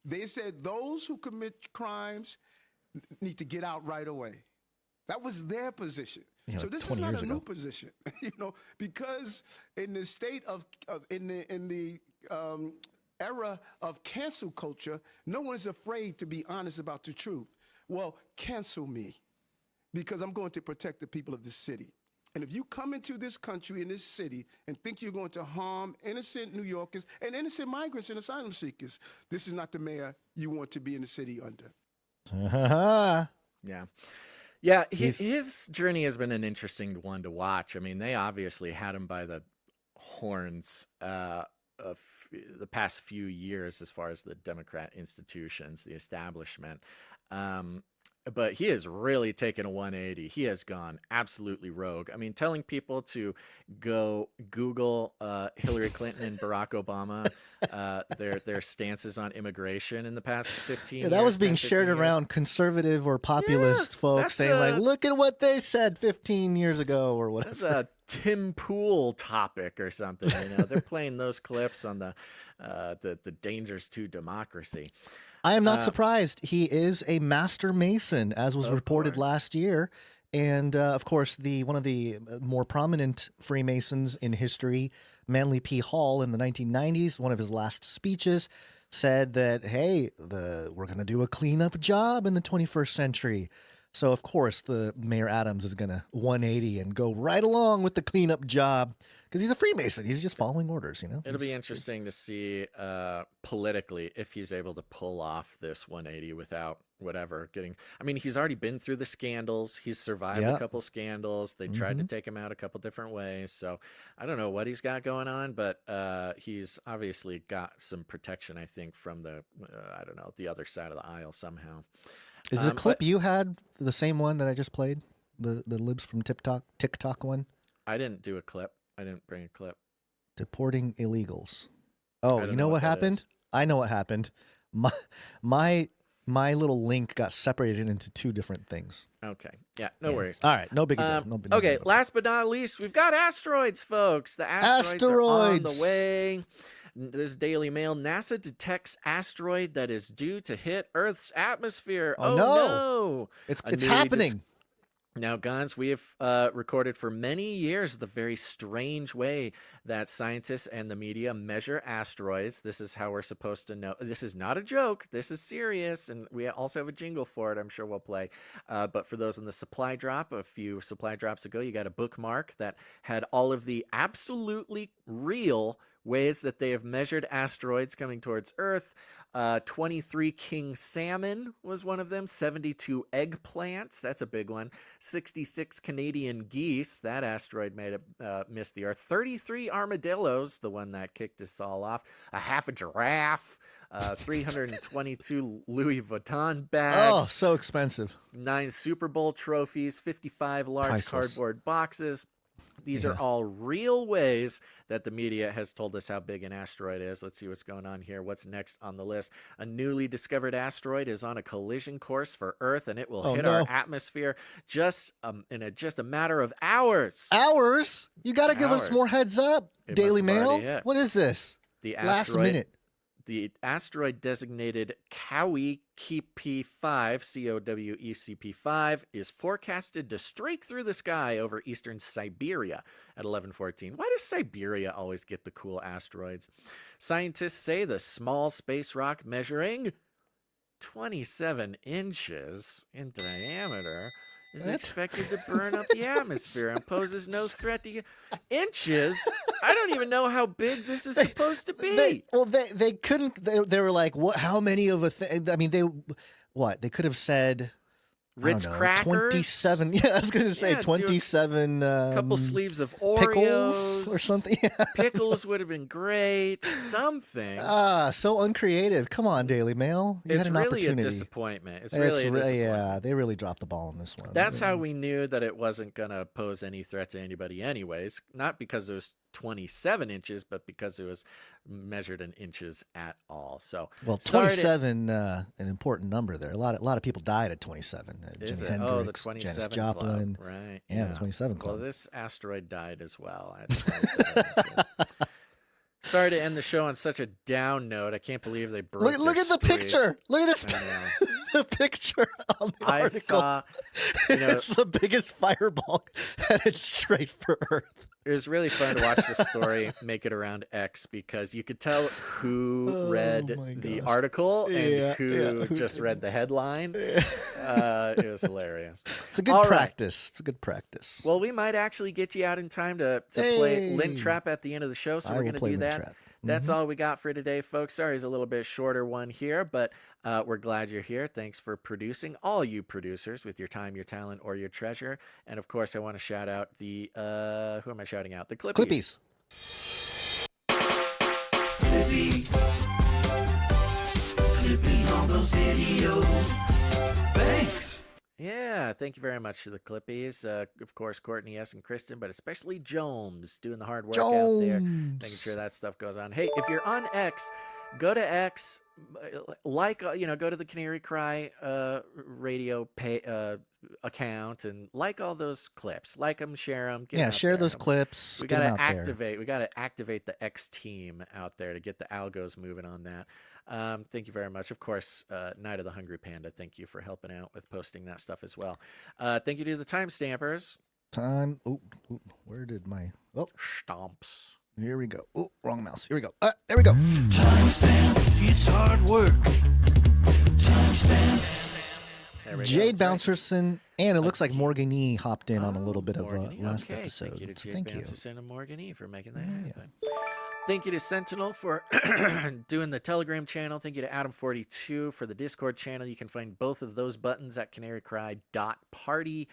They said those who commit crimes need to get out right away. That was their position. So this is not a new position, because in the state of in the era of cancel culture, no one's afraid to be honest about the truth. Well, cancel me, because I'm going to protect the people of this city. And if you come into this country, in this city, and think you're going to harm innocent New Yorkers and innocent migrants and asylum seekers, this is not the mayor you want to be in the city under. Yeah, his journey has been an interesting one to watch. I mean, they obviously had him by the horns of the past few years as far as the Democrat institutions, the establishment. But he has really taken a 180. He has gone absolutely rogue. I mean, telling people to go Google Hillary Clinton and Barack Obama, their stances on immigration in the past 15 years. That was being shared around conservative or populist folks saying, like, look at what they said 15 years ago or whatever. That's a Tim Pool topic or something. They're playing those clips on the dangers to democracy. I am not surprised. He is a master Mason, as was reported last year. And, of course, one of the more prominent Freemasons in history, Manly P. Hall, in the 1990s, one of his last speeches, said that, hey, we're going to do a cleanup job in the 21st century. So, of course, the Mayor Adams is going to 180 and go right along with the cleanup job because he's a Freemason. He's just following orders, It'll be interesting to see politically if he's able to pull off this 180 without whatever getting. I mean, he's already been through the scandals. He's survived a couple scandals. They tried to take him out a couple different ways. So I don't know what he's got going on, but he's obviously got some protection, I think, from the other side of the aisle somehow. Is the clip you had the same one that I just played? The libs from TikTok one? I didn't do a clip. I didn't bring a clip. Deporting illegals. Oh, you know what happened? I know what happened. My little link got separated into two different things. Okay. Yeah, no worries. All right, no big deal. Okay, last but not least, we've got asteroids, folks. The asteroids are on the way. This Daily Mail, NASA detects asteroid that is due to hit Earth's atmosphere. Oh no. It's happening. Now, Gons, we have recorded for many years the very strange way that scientists and the media measure asteroids. This is how we're supposed to know. This is not a joke. This is serious, and we also have a jingle for it. I'm sure we'll play. But for those in the supply drop, a few supply drops ago, you got a bookmark that had all of the absolutely real ways that they have measured asteroids coming towards Earth. 23 king salmon was one of them. 72 eggplants. That's a big one. 66 Canadian geese. That asteroid made it miss the Earth. 33 armadillos, the one that kicked us all off. A half a giraffe. 322 Louis Vuitton bags. Oh, so expensive. 9 Super Bowl trophies. 55 large cardboard boxes. These are all real ways that the media has told us how big an asteroid is. Let's see what's going on here. What's next on the list? A newly discovered asteroid is on a collision course for Earth, and it will hit our atmosphere just in a matter of hours. Hours? You got to give us more heads up. It Daily must have already Mail? hit. What is this? Last minute. The asteroid designated Kowecp 5, Cowecp 5, is forecasted to streak through the sky over eastern Siberia at 11:14. Why does Siberia always get the cool asteroids? Scientists say the small space rock measuring 27 inches in diameter is expected to burn up the atmosphere and poses no threat to inches. I don't even know how big this is supposed to be. They couldn't. They were like, what? How many of a thing? I mean, they could have said. Ritz crackers, 27. Yeah, I was going to say 27. A couple sleeves of Oreos pickles or something. Pickles would have been great. Something. So uncreative. Come on, Daily Mail. You had an really opportunity. A disappointment. It's really a disappointment. Yeah, they really dropped the ball on this one. That's how we knew that it wasn't going to pose any threat to anybody, anyways. Not because it was 27 inches, but because it was measured in inches at all. So, 27, an important number there. A lot of people died at 27. Jimi Hendrix, Janis Joplin. Club. Right. Yeah, the 27 Club. Well, this asteroid died as well at 27 inches. Sorry to end the show on such a down note. I can't believe they broke. Look at the picture. Look at this. The picture on the article. Saw, it's the biggest fireball headed straight for Earth. It was really fun to watch this story make it around X because you could tell who read the article and who just read the headline. It was hilarious. It's a good practice. It's a good practice. Well, we might actually get you out in time to play Lynn Trap at the end of the show, so we're going to do that. That's all we got for today, folks. Sorry, it's a little bit shorter one here, but we're glad you're here. Thanks for producing, all you producers, with your time, your talent, or your treasure. And, of course, I want to shout out the, who am I shouting out? The Clippies. Clippy on those videos. Thanks. Yeah, thank you very much to the Clippies. Of course, Courtney S. and Kristen, but especially Jones doing the hard work out there, making sure that stuff goes on. Hey, if you're on X, go to X, go to the Canary Cry radio account and like all those clips. Like them, share them. Share those clips. We gotta activate. We gotta activate the X team out there to get the algos moving on that. Thank you very much. Of course, Night of the Hungry Panda, thank you for helping out with posting that stuff as well. Thank you to the timestampers. Where did my... Stomps. Here we go. Oh, wrong mouse. Here we go. There we go. Timestamp. It's hard work. Timestamp. Jade Bouncerson, and it looks like Morgan E. hopped in on a little bit of last episode. Thank you to Jade Bouncerson and Morgan E. for making that happen. Thank you to Sentinel for doing the Telegram channel. Thank you to Adam42 for the Discord channel. You can find both of those buttons at canarycry.party.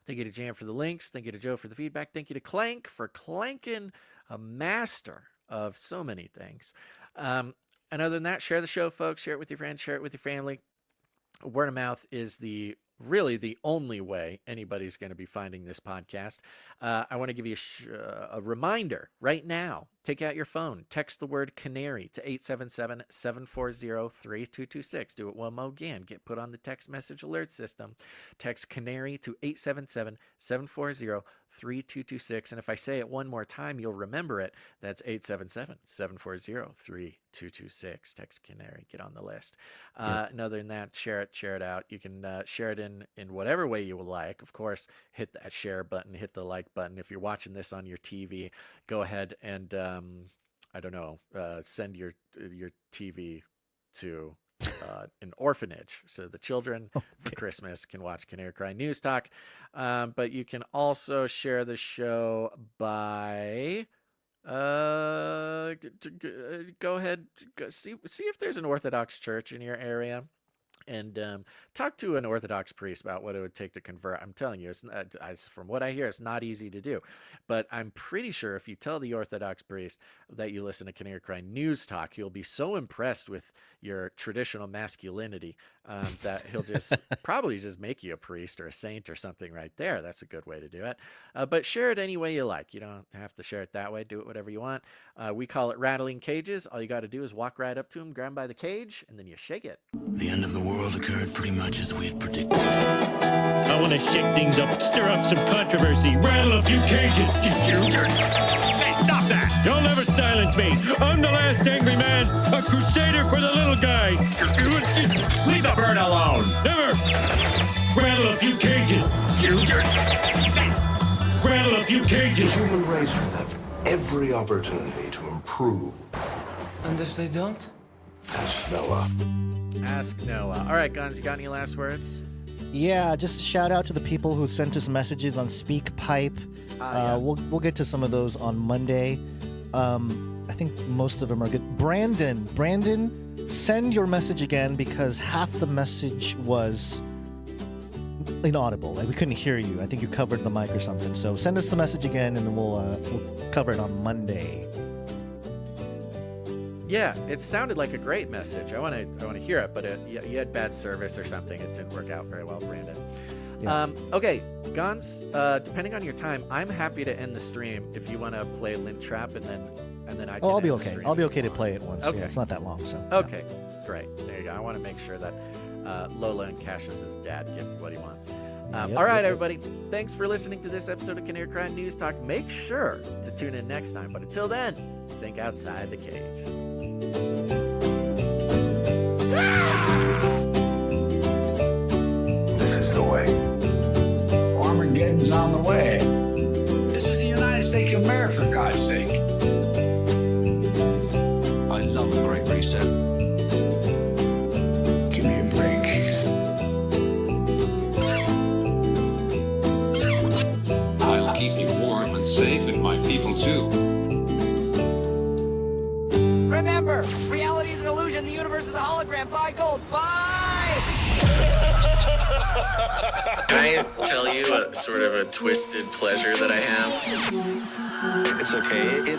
Thank you to Jam for the links. Thank you to Joe for the feedback. Thank you to Clank for clanking, a master of so many things. And other than that, share the show, folks. Share it with your friends. Share it with your family. Word of mouth is really the only way anybody's going to be finding this podcast. I want to give you a reminder right now. Take out your phone. Text the word Canary to 877-740-3226. Do it one more again. Get put on the text message alert system. Text Canary to 877-740-3226. And if I say it one more time, you'll remember it. That's 877-740-3226. Text Canary. Get on the list. And other than that, share it out. You can share it in whatever way you would like. Of course, hit that share button, hit the like button. If you're watching this on your TV, go ahead and send your TV to an orphanage so the children for Christmas can watch Canary Cry News Talk. But you can also share the show by go ahead, see if there's an Orthodox church in your area. And talk to an Orthodox priest about what it would take to convert. I'm telling you, from what I hear, it's not easy to do. But I'm pretty sure if you tell the Orthodox priest that you listen to Canary Cry News Talk, he'll be so impressed with your traditional masculinity that he'll just probably just make you a priest or a saint or something right there. That's a good way to do it. But share it any way you like. You don't have to share it that way. Do it whatever you want. We call it rattling cages. All you got to do is walk right up to him, grab him by the cage, and then you shake it. The end of the world occurred pretty much as we had predicted. I want to shake things up, stir up some controversy, rattle a few cages. Hey, stop that! You'll never silence me. I'm the last angry man, a crusader for the little guy. Leave the bird alone. Never. Rattle a few cages. Rattle a few cages. The human race will have every opportunity to improve. And if they don't? Ask Noah. Ask Noah. All right, Guns, you got any last words? Yeah, just a shout out to the people who sent us messages on SpeakPipe. Yeah. We'll get to some of those on Monday. I think most of them are good. Brandon, send your message again because half the message was inaudible. Like we couldn't hear you. I think you covered the mic or something. So send us the message again, and then we'll cover it on Monday. Yeah, it sounded like a great message. I want to hear it, but you had bad service or something. It didn't work out very well, Brandon. Yeah. Okay, Gons, depending on your time, I'm happy to end the stream if you want to play Lint Trap, and then I can I'll be end the okay. stream. I'll be okay to play it once. Okay. Yeah, it's not that long, so. Okay, great. There you go. I want to make sure that Lola and Cassius's dad get what he wants. All right, everybody. Thanks for listening to this episode of Canary Cry News Talk. Make sure to tune in next time. But until then, think outside the cage. This is the way. Armageddon's on the way. This is the United States of America, for God's sake. I love the Great Reset. Give me a break. I'll keep you warm and safe, and my people too. Remember, reality is an illusion. The universe is a hologram. Buy gold. Buy! Can I tell you a sort of a twisted pleasure that I have? It's okay.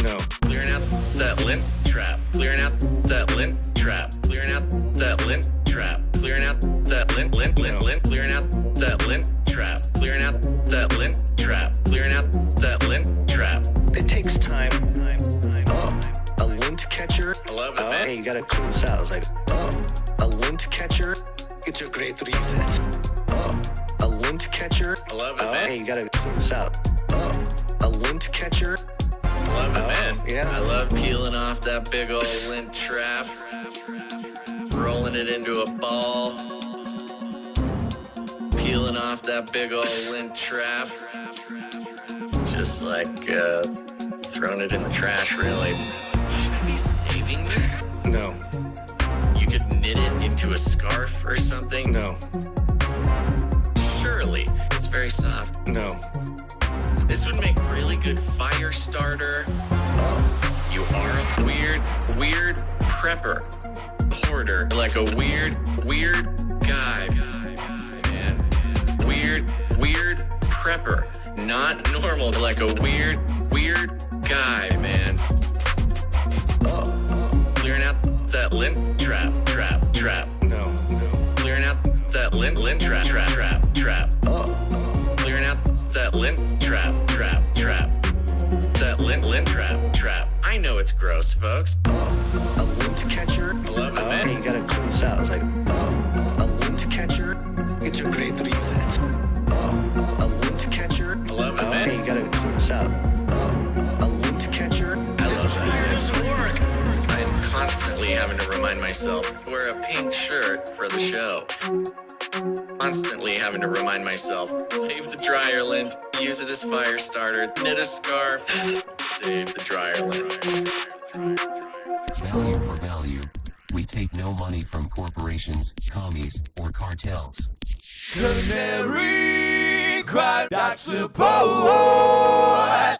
No. Clearing out that lint trap. Clearing out that lint trap. Clearing out that lint trap. Clearing out that lint. Clearing out that lint trap. Clearing out that lint trap. Clearing out that lint trap. It takes time. A lint catcher. I love it, man. Hey, you gotta clean this out. It's like, a lint catcher. It's a great reset. A lint catcher. I love it, man. Hey, you gotta clean this out. A lint catcher. I love it, man. Yeah. I love peeling off that big old lint trap, rolling it into a ball, peeling off that big old lint trap. It's just like throwing it in the trash, really. Should I be saving this? No. You could knit it into a scarf or something? No. Surely. It's very soft. No. This would make really good fire starter. You are a weird prepper. Hoarder. Like a weird guy, man. Weird prepper. Not normal, like a weird guy, man. Clearing out that lint trap. No. Clearing out that lint trap. Clearing out that lint trap. That lint trap. I know it's gross, folks. A lint catcher. I love it, man. Hey, you gotta clean this out. It's like, a lint catcher. It's a great reset. A lint catcher. I love it, man. Hey, you gotta clean this out. A lint catcher. I love it. Work. I'm constantly having to remind myself, wear a pink shirt for the show. Constantly having to remind myself, save the dryer lint, use it as fire starter, knit a scarf, save the dryer lint. Value for value. We take no money from corporations, commies, or cartels. Canary cry, support.